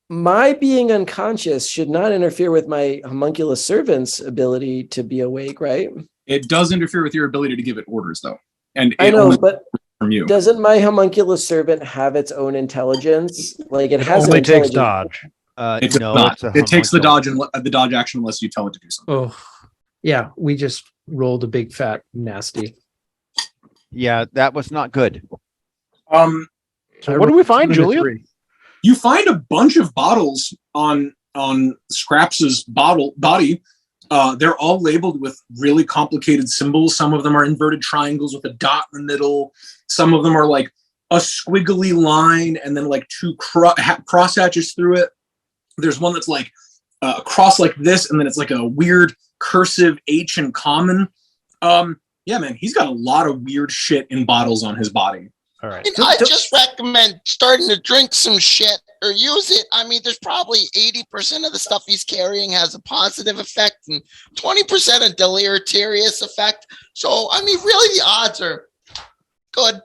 [SPEAKER 4] My being unconscious should not interfere with my homunculus servant's ability to be awake, right?
[SPEAKER 1] It does interfere with your ability to give it orders, though, and
[SPEAKER 4] I
[SPEAKER 1] it
[SPEAKER 4] know,
[SPEAKER 1] only
[SPEAKER 4] but
[SPEAKER 1] from you.
[SPEAKER 4] doesn't my homunculus servant have its own intelligence? Like it has
[SPEAKER 2] Only
[SPEAKER 4] an
[SPEAKER 2] takes
[SPEAKER 4] intelligence.
[SPEAKER 2] dodge.
[SPEAKER 1] It does
[SPEAKER 3] No,
[SPEAKER 1] not.
[SPEAKER 3] it's a
[SPEAKER 1] It takes the
[SPEAKER 3] homunculus.
[SPEAKER 1] dodge and the dodge action unless you tell it to do something.
[SPEAKER 5] Oh, yeah. We just rolled a big fat nasty.
[SPEAKER 3] Yeah, that was not good.
[SPEAKER 2] So what do we find,
[SPEAKER 5] 2 and a
[SPEAKER 2] Julien?
[SPEAKER 5] 3.
[SPEAKER 1] You find a bunch of bottles on Scraps's body. They're all labeled with really complicated symbols. Some of them are inverted triangles with a dot in the middle. Some of them are like a squiggly line and then like two cross hatches through it. There's one that's like a cross like this, and then it's like a weird cursive H in common. Yeah, man, he's got a lot of weird shit in bottles on his body.
[SPEAKER 2] All right.
[SPEAKER 6] I just recommend starting to drink some shit or use it. I mean, there's probably 80% of the stuff he's carrying has a positive effect and 20% a deleterious effect. So, I mean, really, the odds are good.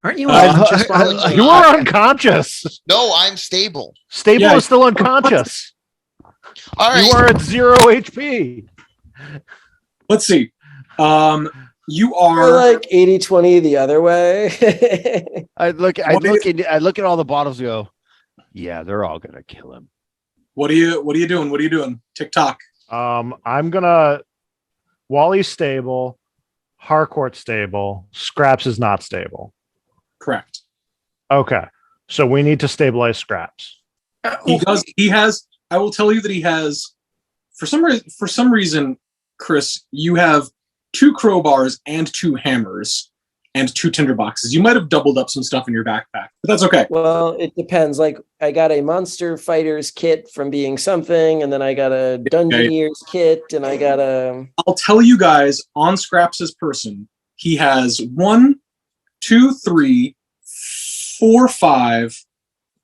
[SPEAKER 5] Aren't you
[SPEAKER 1] Uh,
[SPEAKER 5] unconscious, Wally?
[SPEAKER 2] You are unconscious.
[SPEAKER 6] No, I'm stable.
[SPEAKER 2] Stable
[SPEAKER 1] Yeah.
[SPEAKER 2] is still unconscious.
[SPEAKER 6] All right.
[SPEAKER 2] You are at 0 HP.
[SPEAKER 1] Let's see. You
[SPEAKER 4] Or
[SPEAKER 1] are
[SPEAKER 4] like 80-20 the other way.
[SPEAKER 3] I look
[SPEAKER 1] What do
[SPEAKER 3] at all the bottles and go, yeah, they're all gonna kill him.
[SPEAKER 1] What are you doing? What are you doing? TikTok.
[SPEAKER 2] I'm gonna. Wally's stable. Harcourt's stable. Scraps is not stable.
[SPEAKER 1] Correct.
[SPEAKER 2] Okay, so we need to stabilize Scraps.
[SPEAKER 1] He does. He has. I will tell you that he has. For some reason, Chris, you have 2 crowbars and 2 hammers and 2 tinderboxes. You might have doubled up some stuff in your backpack, but that's okay.
[SPEAKER 4] Well, it depends. Like I got a monster fighters kit from being something, and then I got a dungeoneers kit, and I got a.
[SPEAKER 1] I'll tell you guys on Scraps' person, he has 1, 2, 3, 4, 5,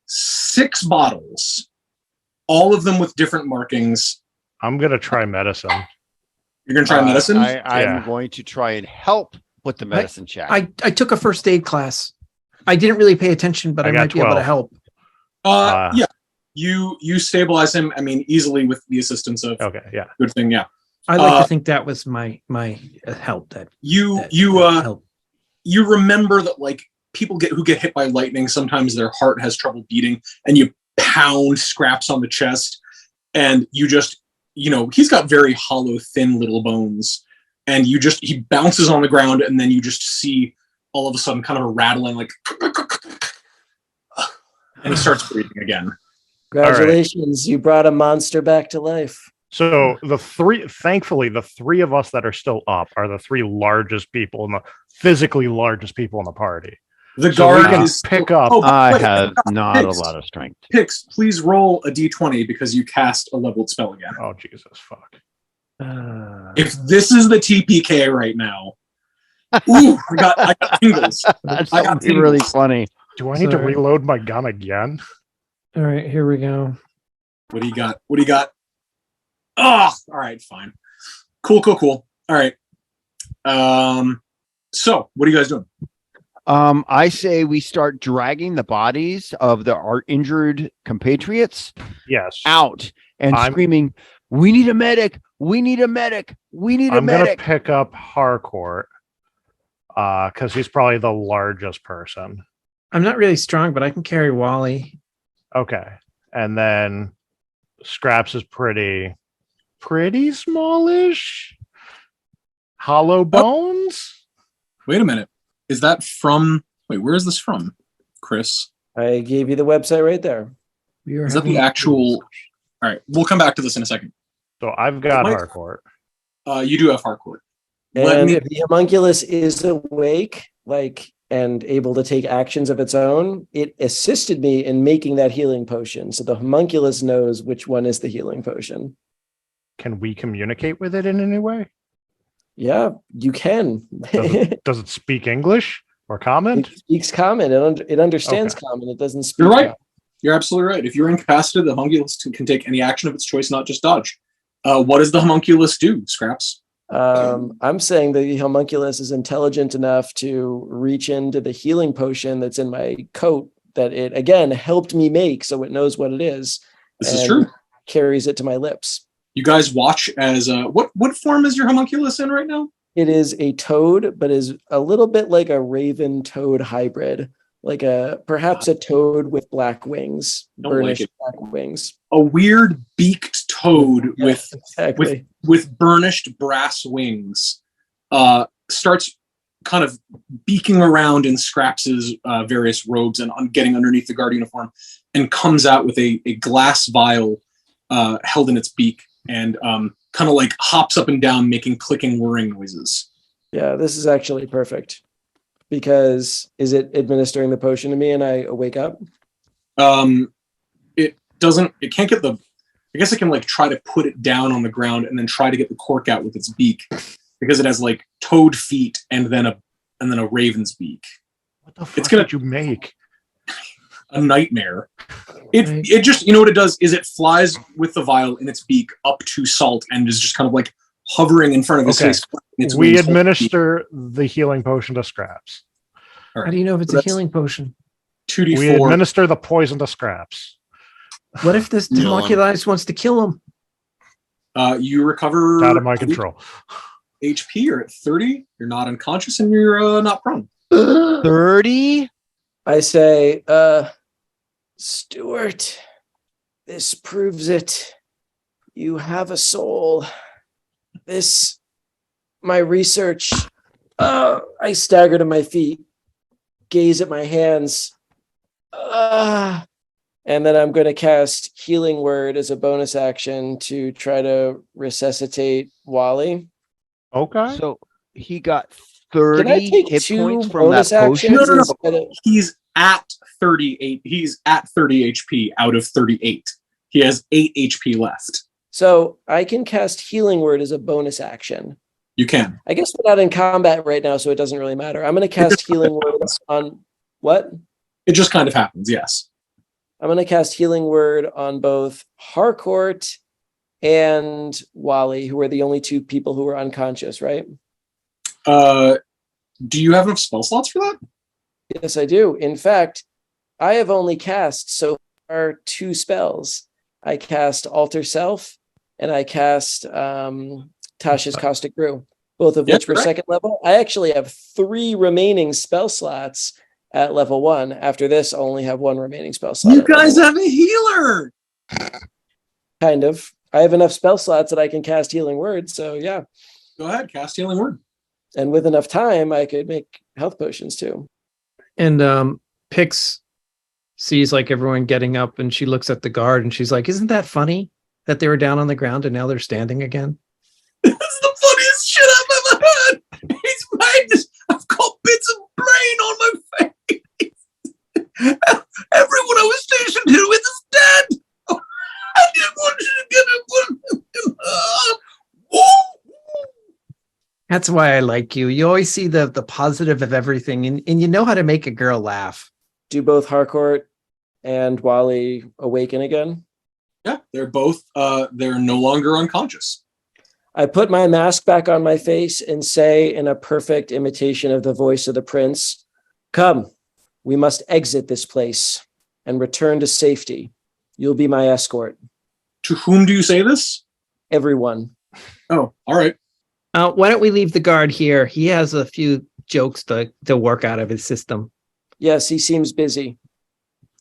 [SPEAKER 1] 6 bottles, all of them with different markings.
[SPEAKER 2] I'm gonna try medicine.
[SPEAKER 1] You're gonna try medicine.
[SPEAKER 3] I'm
[SPEAKER 2] Yeah.
[SPEAKER 3] going to try and help with the medicine check.
[SPEAKER 5] I took a first aid class. I didn't really pay attention, but
[SPEAKER 2] I
[SPEAKER 5] I
[SPEAKER 2] got
[SPEAKER 5] might be able to
[SPEAKER 2] 12.
[SPEAKER 5] help.
[SPEAKER 1] Yeah. You stabilize him. I mean, easily with the assistance of
[SPEAKER 2] Okay, yeah.
[SPEAKER 1] good thing. Yeah.
[SPEAKER 5] I like to think that was my help. That
[SPEAKER 1] You
[SPEAKER 5] help.
[SPEAKER 1] you remember that like people who get hit by lightning, sometimes their heart has trouble beating, and you pound Scraps on the chest, and you just, he's got very hollow, thin little bones, and he bounces on the ground, and then you just see all of a sudden kind of a rattling, like, and he starts breathing again.
[SPEAKER 4] Congratulations, you brought a monster back to life.
[SPEAKER 2] So thankfully, the 3 of us that are still up are the 3 largest people physically largest people in the party.
[SPEAKER 1] The
[SPEAKER 2] So we
[SPEAKER 1] guard
[SPEAKER 2] can
[SPEAKER 1] is
[SPEAKER 2] pick up.
[SPEAKER 3] I
[SPEAKER 1] wait,
[SPEAKER 3] have not a
[SPEAKER 1] Pix.
[SPEAKER 3] lot of strength.
[SPEAKER 1] Pix, please roll a d20 because you cast a leveled spell again.
[SPEAKER 2] Oh Jesus, fuck!
[SPEAKER 1] If this is the TPK right now, ooh, I got tingles.
[SPEAKER 3] That's
[SPEAKER 1] I got
[SPEAKER 3] really
[SPEAKER 1] tingles.
[SPEAKER 3] funny.
[SPEAKER 2] Do I need to
[SPEAKER 5] Sorry.
[SPEAKER 2] reload my gun again?
[SPEAKER 5] All right, here we go.
[SPEAKER 1] What do you got? What do you got? Oh, all right, fine. Cool. All right. So what are you guys doing?
[SPEAKER 3] I say we start dragging the bodies of our injured compatriots
[SPEAKER 2] Yes.
[SPEAKER 3] out and
[SPEAKER 2] I'm-
[SPEAKER 3] screaming, "We need a medic! We need a medic! We need a
[SPEAKER 2] I'm gonna
[SPEAKER 3] medic.
[SPEAKER 2] pick up Harcourt because he's probably the largest person.
[SPEAKER 5] I'm not really strong, but I can carry Wally.
[SPEAKER 2] Okay, and then Scraps is pretty smallish. Hollow bones.
[SPEAKER 1] Wait a minute. Is that from? Wait, where is this from, Chris?
[SPEAKER 4] I gave you the website right there.
[SPEAKER 1] Is that the actual? All right, we'll come back to this in a second.
[SPEAKER 2] So I've got
[SPEAKER 1] Mike-
[SPEAKER 2] Harcourt.
[SPEAKER 1] You do have Harcourt. Let
[SPEAKER 4] And
[SPEAKER 1] me-
[SPEAKER 4] the homunculus is awake, and able to take actions of its own. It assisted me in making that healing potion. So the homunculus knows which one is the healing potion.
[SPEAKER 2] Can we communicate with it in any way?
[SPEAKER 4] Yeah, you can.
[SPEAKER 2] Does it speak English or
[SPEAKER 4] It
[SPEAKER 2] comment?
[SPEAKER 4] speaks common. It understands common. It doesn't speak.
[SPEAKER 1] You're right.
[SPEAKER 4] common.
[SPEAKER 1] You're absolutely right. If you're incapacitated, the homunculus can take any action of its choice, not just dodge. What does the homunculus do, Scraps?
[SPEAKER 4] I'm saying the homunculus is intelligent enough to reach into the healing potion that's in my coat that it, again, helped me make, so it knows what it is.
[SPEAKER 1] This is
[SPEAKER 4] and
[SPEAKER 1] true.
[SPEAKER 4] Carries it to my lips.
[SPEAKER 1] You guys watch as what form is your homunculus in right now?
[SPEAKER 4] It is a toad, but is a little bit like a raven toad hybrid, like perhaps a toad with black wings,
[SPEAKER 1] Don't like
[SPEAKER 4] burnished
[SPEAKER 1] it.
[SPEAKER 4] black wings.
[SPEAKER 1] A weird beaked toad
[SPEAKER 4] Yes, exactly.
[SPEAKER 1] with burnished brass wings starts kind of beaking around in Scraps's various robes and getting underneath the guard uniform, and comes out with a glass vial held in its beak, and kind of like hops up and down, making clicking whirring noises.
[SPEAKER 4] Yeah, this is actually perfect. Because is it administering the potion to me and I wake up?
[SPEAKER 1] It can't get I guess it can like try to put it down on the ground and then try to get the cork out with its beak, because it has like toad feet and then a raven's beak.
[SPEAKER 2] What the fuck
[SPEAKER 1] gonna-
[SPEAKER 2] did you make?
[SPEAKER 1] A nightmare. It just, you know what it does is it flies with the vial in its beak up to Salt and is just kind of like hovering in front of his
[SPEAKER 2] Okay.
[SPEAKER 1] face. Its
[SPEAKER 2] We
[SPEAKER 1] wings hold the beak.
[SPEAKER 2] administer the healing potion to Scraps.
[SPEAKER 1] All
[SPEAKER 5] How
[SPEAKER 1] right.
[SPEAKER 5] do you know if it's
[SPEAKER 1] So
[SPEAKER 5] a
[SPEAKER 1] that's
[SPEAKER 5] healing potion?
[SPEAKER 1] 2d4.
[SPEAKER 2] We administer the poison to Scraps.
[SPEAKER 5] What if this
[SPEAKER 6] No.
[SPEAKER 5] homunculus wants to kill him?
[SPEAKER 1] You recover
[SPEAKER 2] Out of my control.
[SPEAKER 1] HP. You're at 30. You're not unconscious and you're not prone.
[SPEAKER 3] 30?
[SPEAKER 4] I say, Stuart, this proves it. You have a soul. My research. I stagger to my feet, gaze at my hands. And then I'm going to cast Healing Word as a bonus action to try to resuscitate Wally.
[SPEAKER 2] Okay.
[SPEAKER 3] So he got
[SPEAKER 4] Can I
[SPEAKER 3] 30
[SPEAKER 4] take
[SPEAKER 3] hit
[SPEAKER 4] two
[SPEAKER 3] points from that
[SPEAKER 4] bonus
[SPEAKER 3] potion?
[SPEAKER 4] actions
[SPEAKER 1] No.
[SPEAKER 4] instead of-
[SPEAKER 1] He's at 38. He's at 30 HP out of 38. He has 8 HP left.
[SPEAKER 4] So I can cast Healing Word as a bonus action.
[SPEAKER 1] You can.
[SPEAKER 4] I guess we're not in combat right now, so it doesn't really matter. I'm going to cast Healing Word on what?
[SPEAKER 1] It just kind of happens, yes.
[SPEAKER 4] I'm going to cast Healing Word on both Harcourt and Wally, who are the only two people who are unconscious, right?
[SPEAKER 1] Do you have enough spell slots for that?
[SPEAKER 4] Yes, I do. In fact, I have only cast so far 2 spells. I cast Alter Self and I cast Tasha's Caustic Brew, both of
[SPEAKER 1] Yeah,
[SPEAKER 4] which were
[SPEAKER 1] correct.
[SPEAKER 4] second level. I actually have 3 remaining spell slots at level 1. After this, I'll only have 1 remaining spell slot.
[SPEAKER 1] You
[SPEAKER 4] at level
[SPEAKER 1] guys
[SPEAKER 4] 1.
[SPEAKER 1] have a healer.
[SPEAKER 4] Kind of. I have enough spell slots that I can cast Healing Word, so yeah.
[SPEAKER 1] Go ahead, cast Healing Word.
[SPEAKER 4] And with enough time, I could make health potions too.
[SPEAKER 5] And Pix sees like everyone getting up, and she looks at the guard and she's like, "Isn't that funny that they were down on the ground and now they're standing again?"
[SPEAKER 1] That's the funniest shit I've ever heard. He's made this. I've got bits of brain on my face. Everyone I was stationed here with is dead. I didn't want you to get it.
[SPEAKER 5] That's why I like you. You always see the positive of everything, and you know how to make a girl laugh.
[SPEAKER 4] Do both Harcourt and Wally awaken again?
[SPEAKER 1] Yeah, they're both. They're no longer unconscious.
[SPEAKER 4] I put my mask back on my face and say in a perfect imitation of the voice of the prince, "Come, we must exit this place and return to safety. You'll be my escort."
[SPEAKER 1] To whom do you say this?
[SPEAKER 4] Everyone.
[SPEAKER 1] Oh, all right.
[SPEAKER 5] Why don't we leave the guard here? He has a few jokes to work out of his system.
[SPEAKER 4] Yes, he seems busy.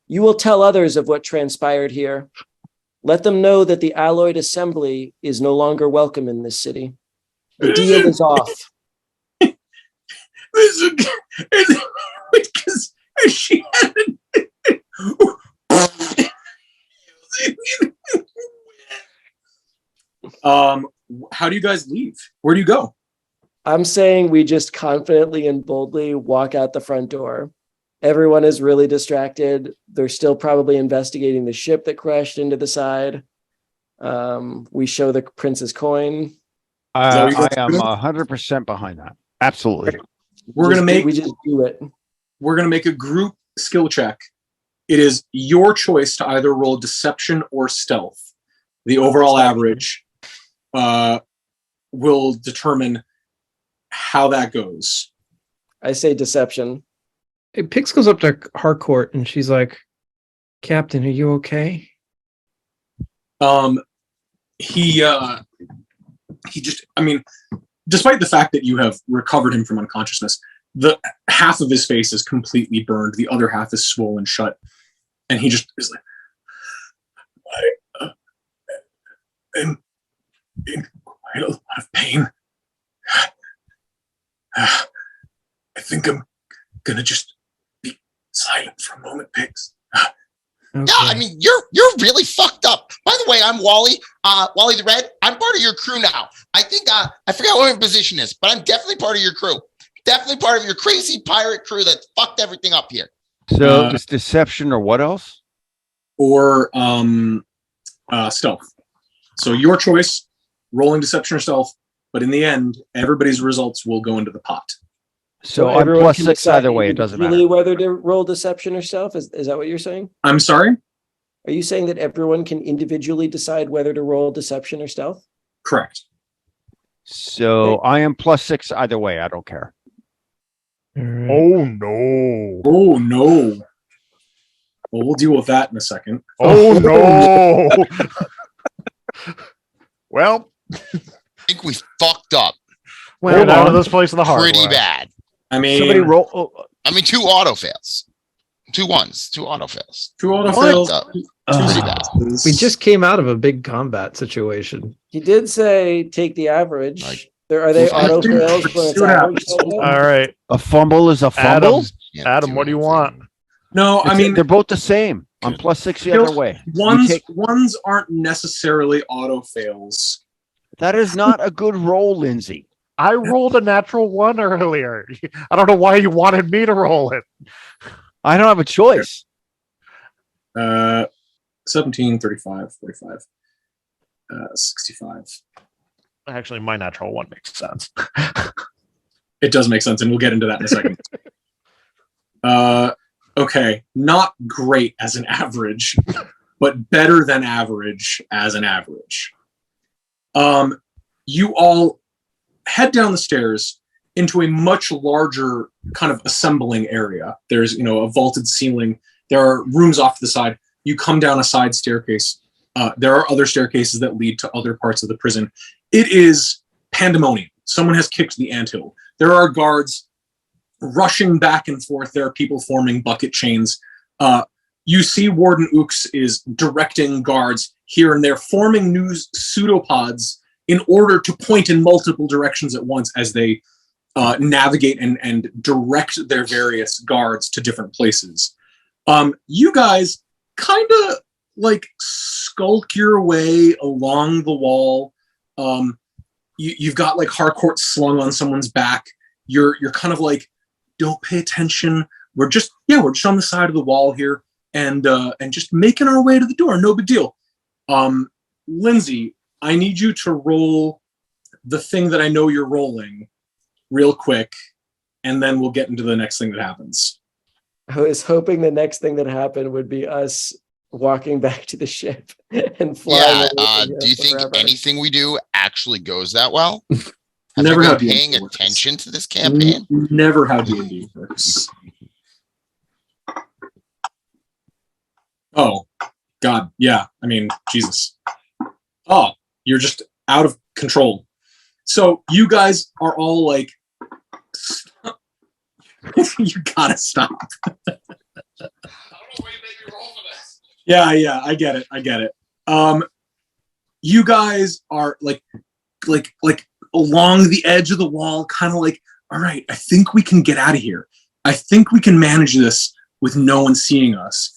[SPEAKER 4] You will tell others of what transpired here. Let them know that the Alloyed Assembly is no longer welcome in this city. The deal is off.
[SPEAKER 1] Because she had how do you guys leave? Where do you go?
[SPEAKER 4] I'm saying we just confidently and boldly walk out the front door. Everyone is really distracted. They're still probably investigating the ship that crashed into the side. We show the prince's coin.
[SPEAKER 3] I
[SPEAKER 1] what you guys
[SPEAKER 3] am
[SPEAKER 1] do?
[SPEAKER 3] 100% behind that. Absolutely.
[SPEAKER 1] We
[SPEAKER 4] just do it.
[SPEAKER 1] We're gonna make a group skill check. It is your choice to either roll deception or stealth. The overall average will determine how that goes.
[SPEAKER 4] I say deception.
[SPEAKER 5] Hey, Pix goes up to Harcourt and she's like, Captain, are you okay?
[SPEAKER 1] He just, I mean, despite the fact that you have recovered him from unconsciousness, the half of his face is completely burned. The other half is swollen shut. And he just is like, I'm in quite a lot of pain. I think I'm gonna just be silent for a moment, Pigs.
[SPEAKER 5] Okay.
[SPEAKER 6] Yeah, I mean, you're really fucked up. By the way, I'm Wally. Wally the Red. I'm part of your crew now. I think I forgot what my position is, but I'm definitely part of your crew. Definitely part of your crazy pirate crew that fucked everything up here.
[SPEAKER 3] So it's deception or what else?
[SPEAKER 1] Or stealth. So your choice, rolling deception or stealth, but in the end, everybody's results will go into the pot.
[SPEAKER 3] So I'm
[SPEAKER 4] everyone
[SPEAKER 3] plus
[SPEAKER 4] can
[SPEAKER 3] 6
[SPEAKER 4] decide
[SPEAKER 3] either way. It doesn't
[SPEAKER 4] individually
[SPEAKER 3] matter.
[SPEAKER 4] whether to roll deception or stealth. Is that what you're saying?
[SPEAKER 1] I'm sorry?
[SPEAKER 4] Are you saying that everyone can individually decide whether to roll deception or stealth?
[SPEAKER 1] Correct.
[SPEAKER 3] So I am plus 6 either way. I don't care.
[SPEAKER 5] All right.
[SPEAKER 2] Oh no.
[SPEAKER 1] Oh, no. Well, we'll deal with that in a second.
[SPEAKER 2] Oh no. Well,
[SPEAKER 6] I think we fucked up
[SPEAKER 2] we're
[SPEAKER 5] Well,
[SPEAKER 2] out of this place in the hard
[SPEAKER 6] pretty
[SPEAKER 2] way.
[SPEAKER 6] bad.
[SPEAKER 1] I mean,
[SPEAKER 3] Somebody roll. Oh,
[SPEAKER 6] I mean, 2 auto fails. 2 ones, 2 auto fails.
[SPEAKER 1] two auto
[SPEAKER 3] What?
[SPEAKER 1] fails.
[SPEAKER 6] Pretty bad.
[SPEAKER 5] we just came out of a big combat situation.
[SPEAKER 4] He did say take the average.
[SPEAKER 6] Like-
[SPEAKER 4] Are they
[SPEAKER 6] Well,
[SPEAKER 4] auto
[SPEAKER 1] see
[SPEAKER 4] fails when it's
[SPEAKER 1] what
[SPEAKER 4] average?
[SPEAKER 1] happens.
[SPEAKER 2] All right.
[SPEAKER 3] a fumble is a fumble.
[SPEAKER 2] Adam, what do you want?
[SPEAKER 1] No, I mean,
[SPEAKER 3] they're both the same. I'm plus 6 the other way. You
[SPEAKER 1] ones
[SPEAKER 3] take-
[SPEAKER 1] ones aren't necessarily auto fails.
[SPEAKER 3] that is not a good roll, Lindsay.
[SPEAKER 2] I rolled a natural 1 earlier. I don't know why you wanted me to roll it.
[SPEAKER 3] I don't have a choice.
[SPEAKER 1] 17, 35, 45, 65.
[SPEAKER 2] Actually, my natural 1 makes sense.
[SPEAKER 1] It does make sense, and we'll get into that in a second. Okay, not great as an average, but better than average as an average. You all head down the stairs into a much larger kind of assembling area. There's, a vaulted ceiling. There are rooms off to the side. You come down a side staircase. There are other staircases that lead to other parts of the prison. It is pandemonium. Someone has kicked the anthill. There are guards rushing back and forth. There are people forming bucket chains. You see Warden Ooks is directing guards here and there, forming new pseudopods in order to point in multiple directions at once as they navigate and direct their various guards to different places. You guys kind of like skulk your way along the wall. You've got like Harcourt slung on someone's back. You're kind of like, don't pay attention. We're just on the side of the wall here and just making our way to the door. No big deal. Lindsey, I need you to roll the thing that I know you're rolling real quick, and then we'll get into the next thing that happens.
[SPEAKER 4] I was hoping the next thing that happened would be us walking back to the ship and flying.
[SPEAKER 6] Yeah. Do you think
[SPEAKER 4] forever.
[SPEAKER 6] anything we do actually goes that well? Have
[SPEAKER 1] Never
[SPEAKER 6] you
[SPEAKER 1] how
[SPEAKER 6] been
[SPEAKER 1] D&D
[SPEAKER 6] paying
[SPEAKER 1] works.
[SPEAKER 6] attention to this campaign?
[SPEAKER 1] Never how D&D works. Oh, God. Yeah. I mean, Jesus. Oh, you're just out of control. So you guys are all like, you gotta stop. Yeah, I get it. You guys are like along the edge of the wall, kind of like, all right, I think we can get out of here. I think we can manage this with no one seeing us.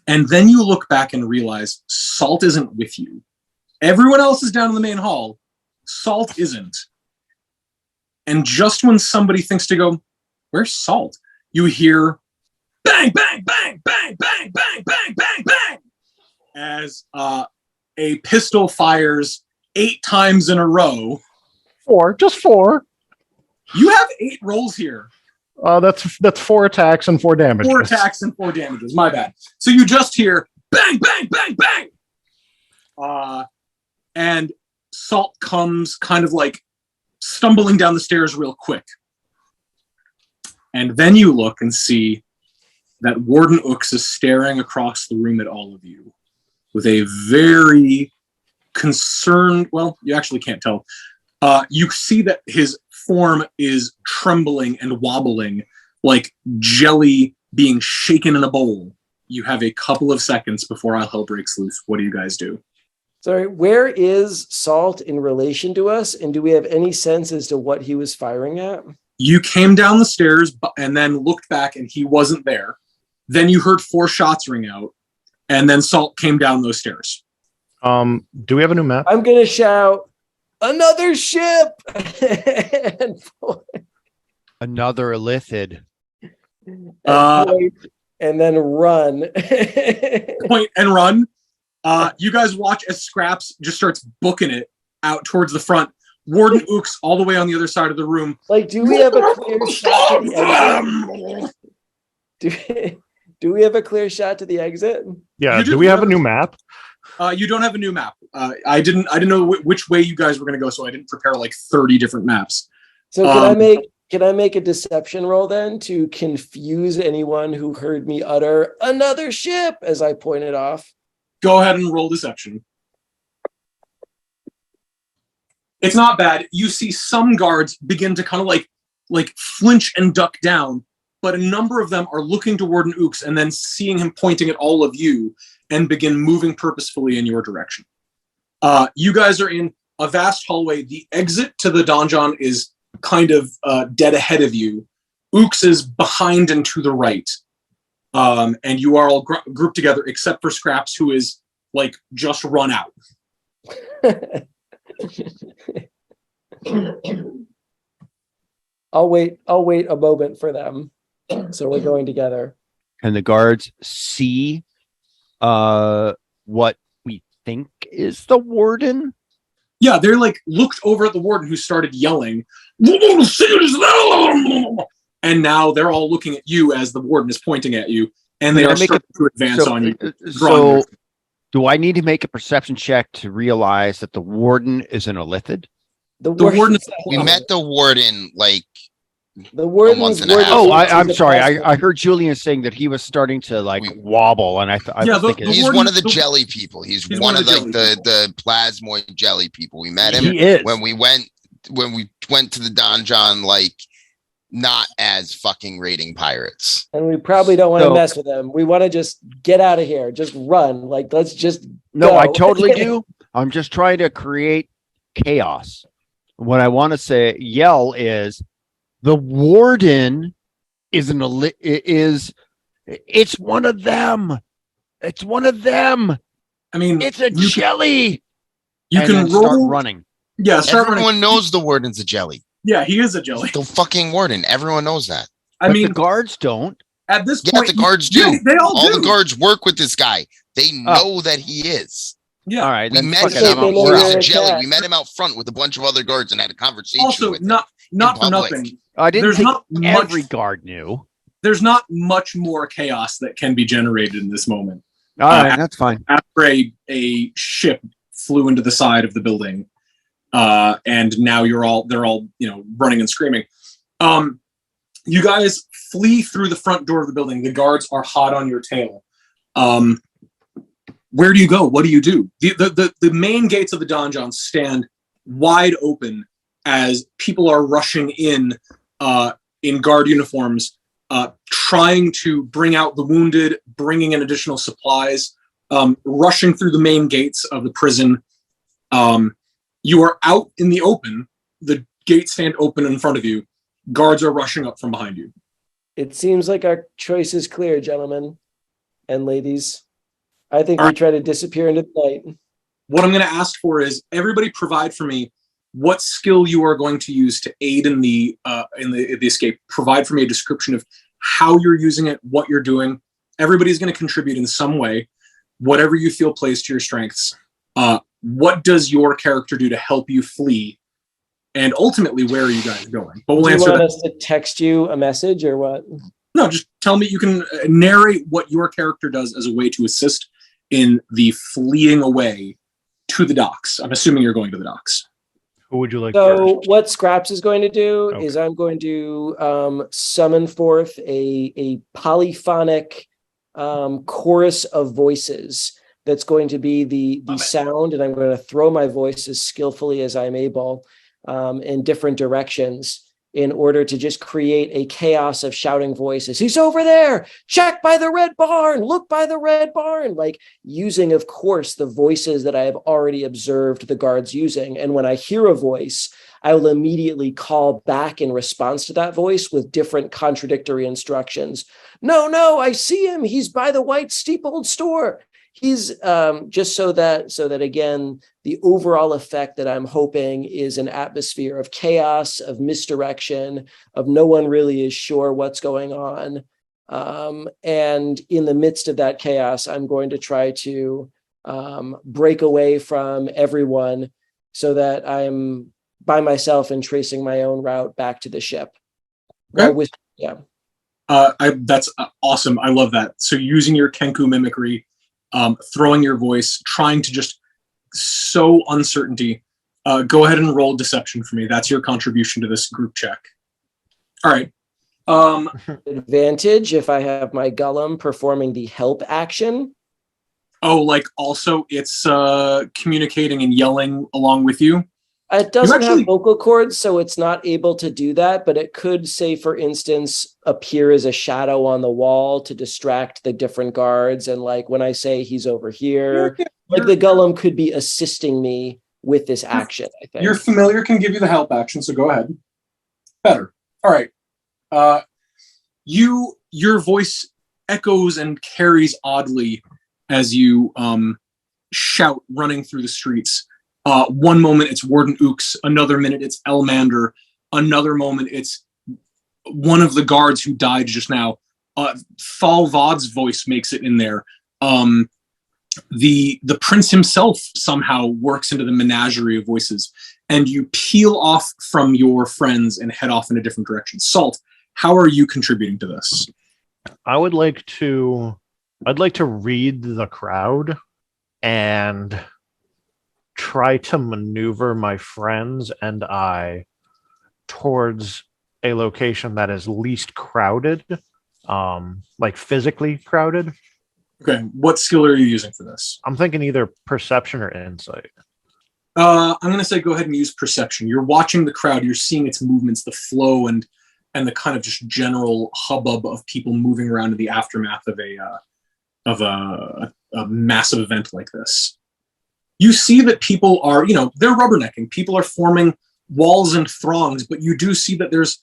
[SPEAKER 1] And then you look back and realize Salt isn't with you. Everyone else is down in the main hall. Salt isn't. And just when somebody thinks to go, where's Salt? You hear bang, bang, bang, bang, bang, bang, bang, bang, bang, as a pistol fires 8 times in a row.
[SPEAKER 2] 4, just 4.
[SPEAKER 1] You have 8 rolls here.
[SPEAKER 2] That's 4 attacks and 4 damages.
[SPEAKER 1] 4 attacks and 4 damages. My bad. So you just hear bang, bang, bang, bang. And Salt comes kind of like stumbling down the stairs real quick. And then you look and see that Warden Ooks is staring across the room at all of you with a very concerned, well, you actually can't tell. You see that his form is trembling and wobbling like jelly being shaken in a bowl. You have a couple of seconds before all hell breaks loose. What do you guys do?
[SPEAKER 4] Sorry, where is Salt in relation to us? And do we have any sense as to what he was firing at?
[SPEAKER 1] You came down the stairs and then looked back and he wasn't there. Then you heard 4 shots ring out. And then Salt came down those stairs.
[SPEAKER 2] Do we have a new map?
[SPEAKER 4] I'm going to shout, another ship!
[SPEAKER 3] Another Illithid.
[SPEAKER 4] And then run.
[SPEAKER 1] Point and run. You guys watch as Scraps just starts booking it out towards the front. Warden Ooks all the way on the other side of the room.
[SPEAKER 4] Like, do we have a clear shot to the exit? Do we have a clear shot to the exit?
[SPEAKER 2] Yeah. Do we have a new map?
[SPEAKER 1] You don't have a new map. I didn't know which way you guys were going to go, so I didn't prepare like 30 different maps.
[SPEAKER 4] So can I make a deception roll then to confuse anyone who heard me utter another ship as I pointed off?
[SPEAKER 1] Go ahead and roll deception. It's not bad. You see some guards begin to kind of like flinch and duck down, but a number of them are looking to Warden Ooks and then seeing him pointing at all of you and begin moving purposefully in your direction. You guys are in a vast hallway. The exit to the donjon is kind of dead ahead of you. Ooks is behind and to the right. And you are all grouped together except for Scraps, who is like just run out.
[SPEAKER 4] I'll wait a moment for them. So we're going together.
[SPEAKER 3] And the guards see what we think is the warden.
[SPEAKER 1] Yeah, they're like looked over at the warden who started yelling. And now they're all looking at you as the warden is pointing at you. And they are starting to advance on you.
[SPEAKER 3] So do I need to make a perception check to realize that the warden is an Illithid?
[SPEAKER 4] The warden.
[SPEAKER 6] We met the warden like
[SPEAKER 4] the warden.
[SPEAKER 3] I'm sorry. I heard Julien saying that he was starting to like wobble, and
[SPEAKER 6] he's one of the jelly people. He's one of like the plasmoid jelly people. We met him when we went to the donjon, like not as fucking raiding pirates.
[SPEAKER 4] And we probably don't want to mess with them. We want to just get out of here. Just run. Like, let's just go.
[SPEAKER 3] I totally do. I'm just trying to create chaos. What I want to yell is the warden it's one of them. It's one of them.
[SPEAKER 1] I mean,
[SPEAKER 3] it's a jelly.
[SPEAKER 1] You can
[SPEAKER 3] start running.
[SPEAKER 1] Yeah,
[SPEAKER 6] everyone knows the warden's a jelly.
[SPEAKER 1] Yeah, he is a jelly.
[SPEAKER 6] The fucking warden. Everyone knows that.
[SPEAKER 1] I mean,
[SPEAKER 3] the guards don't.
[SPEAKER 1] At this point,
[SPEAKER 6] the guards do.
[SPEAKER 1] Yeah, they all do.
[SPEAKER 6] The guards work with this guy. They know that he is.
[SPEAKER 1] Yeah.
[SPEAKER 3] All right.
[SPEAKER 6] We met him. He's a jelly. We met him out front with a bunch of other guards and had a conversation.
[SPEAKER 1] Also,
[SPEAKER 6] with him
[SPEAKER 1] not for nothing.
[SPEAKER 3] I didn't
[SPEAKER 1] There's
[SPEAKER 3] think
[SPEAKER 1] not
[SPEAKER 3] every
[SPEAKER 1] much,
[SPEAKER 3] guard knew.
[SPEAKER 1] There's not much more chaos that can be generated in this moment.
[SPEAKER 3] All right, that's fine.
[SPEAKER 1] After a ship flew into the side of the building, and now they're all running and screaming. You guys flee through the front door of the building. The guards are hot on your tail. Where do you go? What do you do? The main gates of the donjon stand wide open as people are rushing in guard uniforms, trying to bring out the wounded, bringing in additional supplies, rushing through the main gates of the prison. You are out in the open. The gates stand open in front of you. Guards are rushing up from behind you.
[SPEAKER 4] It seems like our choice is clear, gentlemen and ladies. I think
[SPEAKER 1] All
[SPEAKER 4] we
[SPEAKER 1] right.
[SPEAKER 4] try to disappear into the night.
[SPEAKER 1] What I'm going to ask for is everybody provide for me what skill you are going to use to aid in the escape. Provide for me a description of how you're using it, what you're doing. Everybody's going to contribute in some way, whatever you feel plays to your strengths. What does your character do to help you flee? And ultimately, where are you guys going? But we'll
[SPEAKER 4] Do you
[SPEAKER 1] answer
[SPEAKER 4] want
[SPEAKER 1] that.
[SPEAKER 4] us to text you a message or what?
[SPEAKER 1] No, just tell me. You can narrate what your character does as a way to assist in the fleeing away to the docks. I'm assuming you're going to the docks.
[SPEAKER 2] Who would you like
[SPEAKER 4] So
[SPEAKER 2] first?
[SPEAKER 4] what Scraps is going to do
[SPEAKER 2] Okay.
[SPEAKER 4] is I'm going to summon forth a polyphonic chorus of voices that's going to be the sound, and I'm going to throw my voice as skillfully as I'm able in different directions in order to just create a chaos of shouting voices. He's over there. Check by the red barn. Look by the red barn. Like using, of course, the voices that I have already observed the guards using. And when I hear a voice, I will immediately call back in response to that voice with different contradictory instructions. No, I see him. He's by the white steepled store. He's just so that again, the overall effect that I'm hoping is an atmosphere of chaos, of misdirection, of no one really is sure what's going on. And in the midst of that chaos, I'm going to try to break away from everyone so that I'm by myself and tracing my own route back to the ship.
[SPEAKER 1] Okay.
[SPEAKER 4] Yeah.
[SPEAKER 1] That's awesome. I love that. So using your Kenku mimicry, throwing your voice, trying to just sow uncertainty. Go ahead and roll deception for me. That's your contribution to this group check. All right.
[SPEAKER 4] Advantage if I have my Gollum performing the help action.
[SPEAKER 1] Oh, like also it's communicating and yelling along with you.
[SPEAKER 4] It doesn't
[SPEAKER 1] actually-
[SPEAKER 4] have vocal cords, so it's not able to do that, but it could, say, for instance, appear as a shadow on the wall to distract the different guards. And like when I say he's over here, like the Gollum could be assisting me with this action, I think.
[SPEAKER 1] Your familiar can give you the help action, so go ahead. Better. All right. Your voice echoes and carries oddly as you shout running through the streets. One moment it's Warden Ooks, another minute it's Elmander, another moment it's one of the guards who died just now. Thaal Vod's voice makes it in there. The prince himself somehow works into the menagerie of voices, and you peel off from your friends and head off in a different direction. Salt, how are you contributing to this?
[SPEAKER 2] I'd like to read the crowd and try to maneuver my friends and I towards a location that is least crowded, like physically crowded.
[SPEAKER 1] Okay, what skill are you using for this?
[SPEAKER 2] I'm thinking either perception or insight.
[SPEAKER 1] I'm going to say go ahead and use perception. You're watching the crowd, you're seeing its movements, the flow, and the kind of just general hubbub of people moving around in the aftermath of a massive event like this. You see that people are, they're rubbernecking. People are forming walls and throngs, but you do see that there's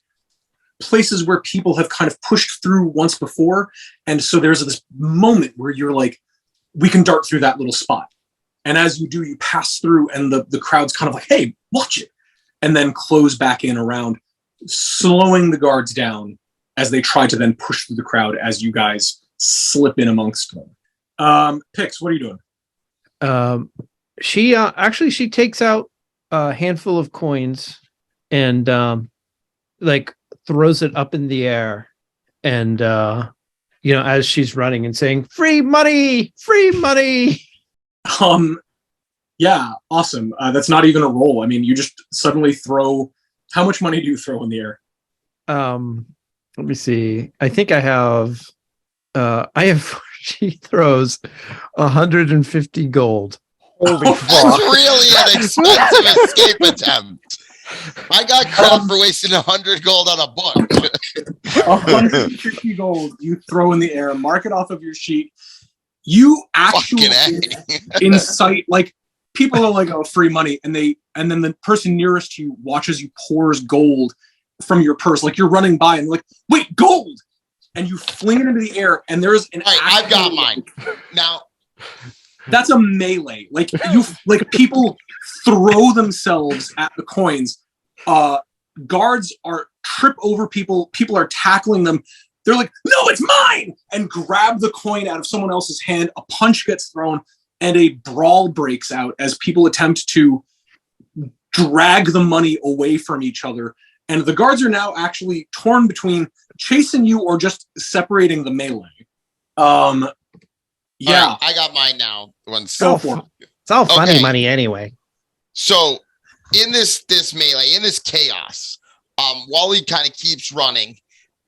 [SPEAKER 1] places where people have kind of pushed through once before. And so there's this moment where you're like, we can dart through that little spot. And as you do, you pass through and the crowd's kind of like, hey, watch it. And then close back in around, slowing the guards down as they try to then push through the crowd as you guys slip in amongst them. Pix, what are you doing?
[SPEAKER 5] She takes out a handful of coins and throws it up in the air, and as she's running and saying free money.
[SPEAKER 1] Yeah, awesome. That's not even a roll. I mean, you just suddenly throw. How much money do you throw in the air?
[SPEAKER 5] Let me see. I think I have she throws 150 gold.
[SPEAKER 2] Holy
[SPEAKER 6] That's
[SPEAKER 2] fuck.
[SPEAKER 6] really an expensive escape attempt. I got crap for wasting 100 gold on a book.
[SPEAKER 1] 150 gold you throw in the air, mark it off of your sheet. You actually incite, like, people are like, oh, free money, and then the person nearest to you watches you pours gold from your purse, like you're running by and like, wait, gold, and you fling it into the air, and there's an
[SPEAKER 6] All right, I've got mine now.
[SPEAKER 1] That's a melee. Like people throw themselves at the coins. Guards are trip over people. People are tackling them. They're like, no, it's mine, and grab the coin out of someone else's hand. A punch gets thrown, and a brawl breaks out as people attempt to drag the money away from each other. And the guards are now actually torn between chasing you or just separating the melee. Yeah,
[SPEAKER 6] right, I got mine now.
[SPEAKER 1] Go for it.
[SPEAKER 5] It's all funny
[SPEAKER 6] Okay.
[SPEAKER 5] money anyway.
[SPEAKER 6] So in this melee, in this chaos, Wally kind of keeps running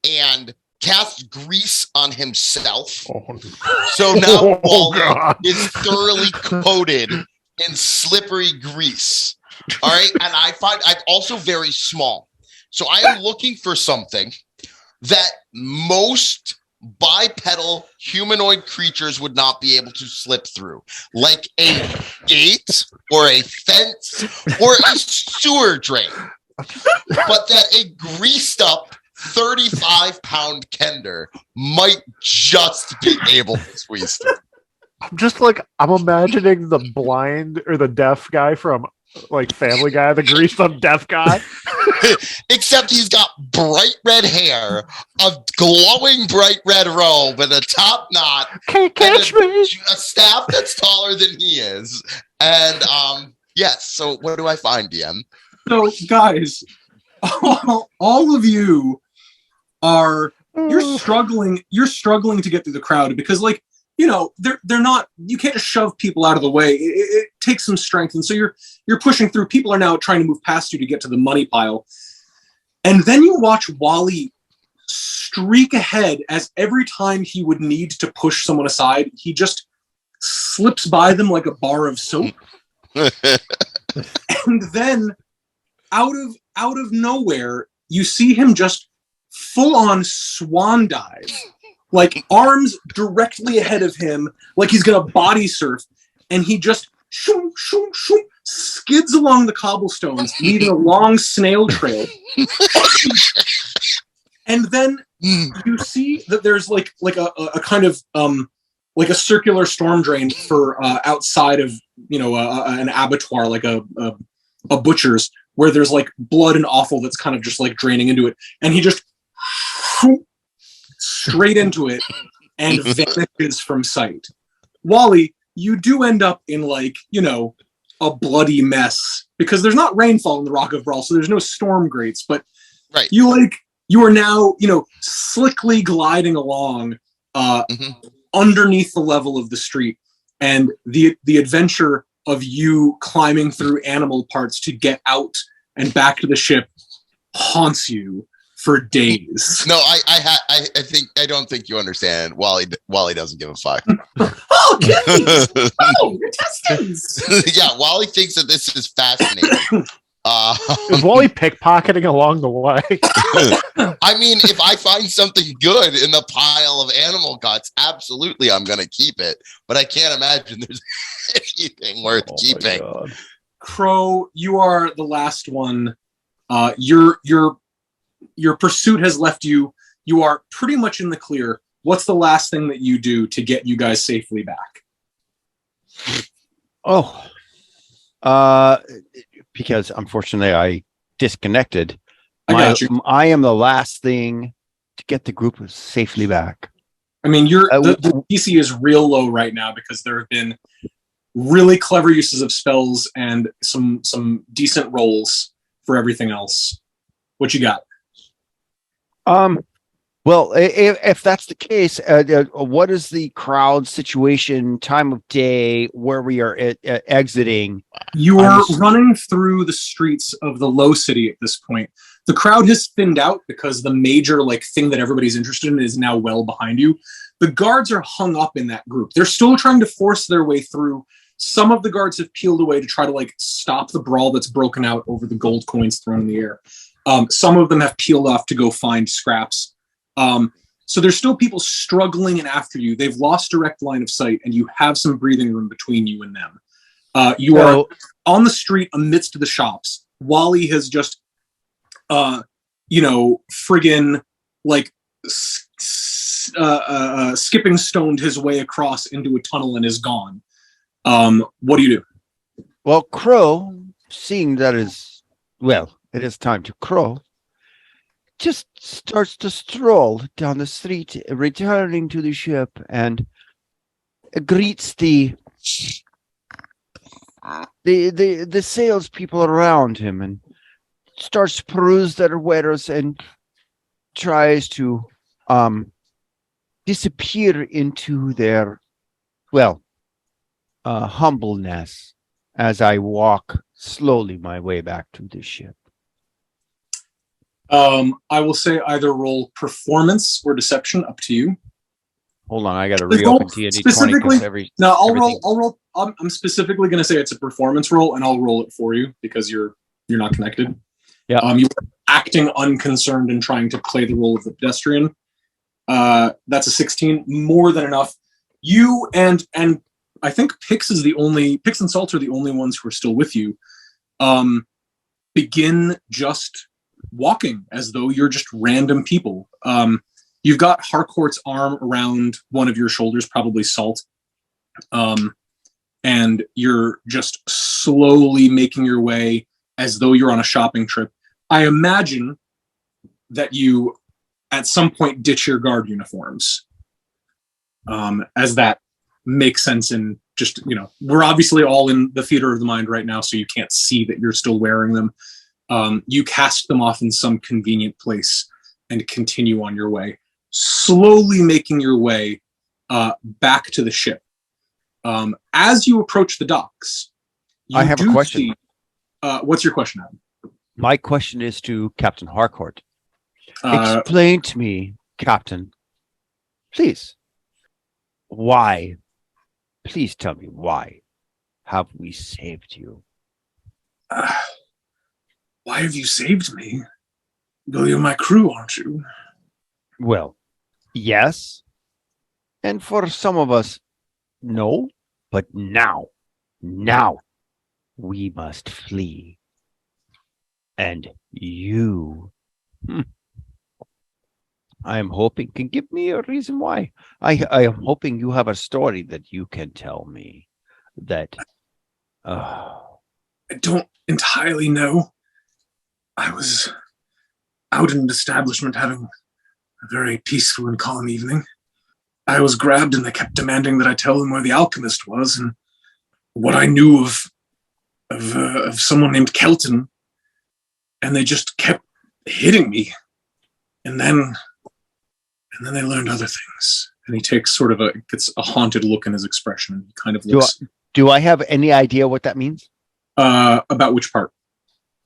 [SPEAKER 6] and casts grease on himself.
[SPEAKER 2] Oh,
[SPEAKER 6] So now Wally
[SPEAKER 2] God.
[SPEAKER 6] is thoroughly coated in slippery grease. All right, and I find I'm also very small, so I am looking for something that most bipedal humanoid creatures would not be able to slip through, like a gate or a fence or a sewer drain, but that a greased up 35-pound Kender might just be able to squeeze through.
[SPEAKER 2] I'm imagining the blind or the deaf guy from like Family Guy, the greased up deaf guy.
[SPEAKER 6] Except he's got bright red hair, a glowing bright red robe, and a top knot,
[SPEAKER 2] Can't catch me.
[SPEAKER 6] a staff that's taller than he is. And yes, so what do I find, DM?
[SPEAKER 1] So, guys, all of you are you're struggling to get through the crowd because, like, you know, they're not, you can't just shove people out of the way. It takes some strength, and so you're pushing through. People are now trying to move past you to get to the money pile, and then you watch Wally streak ahead as every time he would need to push someone aside, he just slips by them like a bar of soap. And then out of nowhere, you see him just full on swan dive, like arms directly ahead of him, like he's gonna body surf, and he just shoom, shoom, shoom, skids along the cobblestones, leaving a long snail trail. And then you see that there's like a kind of like a circular storm drain for outside of, you know, an abattoir, like a butcher's, where there's like blood and offal that's kind of just like draining into it, and he just straight into it and vanishes from sight. Wally, you do end up in, like, you know, a bloody mess because there's not rainfall in the Rock of Brawl, so there's no storm grates, but
[SPEAKER 6] Right.
[SPEAKER 1] you are now, you know, slickly gliding along underneath the level of the street, and the adventure of you climbing through animal parts to get out and back to the ship haunts you for days.
[SPEAKER 6] No, I don't think you understand. Wally doesn't give a fuck.
[SPEAKER 1] Oh, kitties! Oh, your intestines!
[SPEAKER 6] Yeah, Wally thinks that this is fascinating.
[SPEAKER 2] Is Wally pickpocketing along the way?
[SPEAKER 6] I mean, if I find something good in the pile of animal guts, absolutely I'm gonna keep it. But I can't imagine there's anything worth keeping.
[SPEAKER 1] Crow, you are the last one. Your pursuit has left you. You are pretty much in the clear. What's the last thing that you do to get you guys safely back?
[SPEAKER 3] Because unfortunately I disconnected.
[SPEAKER 1] I got you.
[SPEAKER 3] I am the last thing to get the group safely back.
[SPEAKER 1] I mean, the DC is real low right now because there have been really clever uses of spells and some decent rolls for everything else. What you got?
[SPEAKER 3] Well, if that's the case, what is the crowd situation, time of day, where we are exiting?
[SPEAKER 1] You are running through the streets of the Low City at this point. The crowd has thinned out because the major thing that everybody's interested in is now well behind you. The guards are hung up in that group. They're still trying to force their way through Some of the guards have peeled away to try to like stop the brawl that's broken out over the gold coins thrown in the air. Some of them have peeled off to go find scraps. So there's still people struggling and after you. They've lost direct line of sight, and you have some breathing room between you and them. You are on the street amidst the shops. Wally has just, friggin' like skipping stoned his way across into a tunnel and is gone. What do you do?
[SPEAKER 3] Well, Crow, seeing that it is time to crow, just starts to stroll down the street, returning to the ship, and greets the salespeople around him, and starts to peruse their wares and tries to disappear into their humbleness as I walk slowly my way back to the ship.
[SPEAKER 1] I will say either roll performance or deception, up to you.
[SPEAKER 3] Hold on, I got to reopen D&D 20 because
[SPEAKER 1] I'll roll. I'm specifically going to say it's a performance roll, and I'll roll it for you because you're not connected.
[SPEAKER 3] Yeah.
[SPEAKER 1] You were acting unconcerned and trying to play the role of the pedestrian. That's a 16, more than enough. You and I think Pix and Salt are the only ones who are still with you. Begin just walking as though you're just random people. You've got Harcourt's arm around one of your shoulders, probably Salt. And you're just slowly making your way as though you're on a shopping trip. I imagine that you at some point ditch your guard uniforms. As that makes sense in just, we're obviously all in the theater of the mind right now, so you can't see that you're still wearing them. You cast them off in some convenient place and continue on your way, slowly making your way back to the ship. As you approach the docks,
[SPEAKER 3] I have a question.
[SPEAKER 1] What's your question, Adam?
[SPEAKER 3] My question is to Captain Harcourt. Explain to me, Captain, please. Why? Please tell me why have we saved you?
[SPEAKER 1] Why have you saved me? Well, you're my crew, aren't you?
[SPEAKER 3] Well, yes. And for some of us, no. But now, we must flee. And you, I am hoping can give me a reason why. I am hoping you have a story that you can tell me that. I
[SPEAKER 1] don't entirely know. I was out in an establishment having a very peaceful and calm evening. I was grabbed and they kept demanding that I tell them where the Alchemist was and what I knew of someone named Kelton. And they just kept hitting me. And then they learned other things. And he takes gets a haunted look in his expression. And he kind of looks.
[SPEAKER 3] Do I have any idea what that means?
[SPEAKER 1] About which part?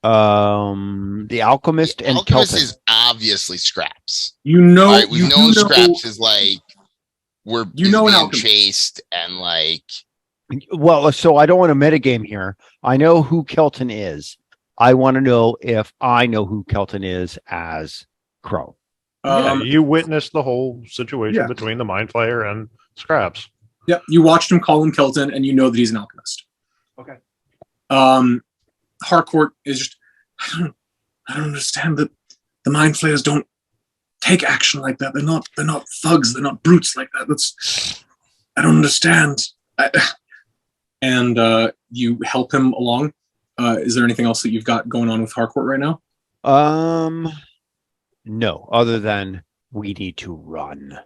[SPEAKER 3] The Alchemist and
[SPEAKER 6] Alchemist
[SPEAKER 3] Kelton.
[SPEAKER 6] is obviously Scraps.
[SPEAKER 1] You know,
[SPEAKER 6] right? We know Scraps is like we're being chased and like.
[SPEAKER 3] Well, so I don't want to metagame here. I know who Kelton is. I want to know if I know who Kelton is as Crow.
[SPEAKER 2] You witnessed the whole situation between the Mind Flayer and Scraps.
[SPEAKER 1] Yeah, you watched him call him Kelton, and you know that he's an alchemist.
[SPEAKER 2] Okay.
[SPEAKER 1] Harcourt is just, I don't understand that the Mind Flayers don't take action like that. They're not thugs. They're not brutes like that. I don't understand. And you help him along. Is there anything else that you've got going on with Harcourt right now?
[SPEAKER 3] No, other than we need to run.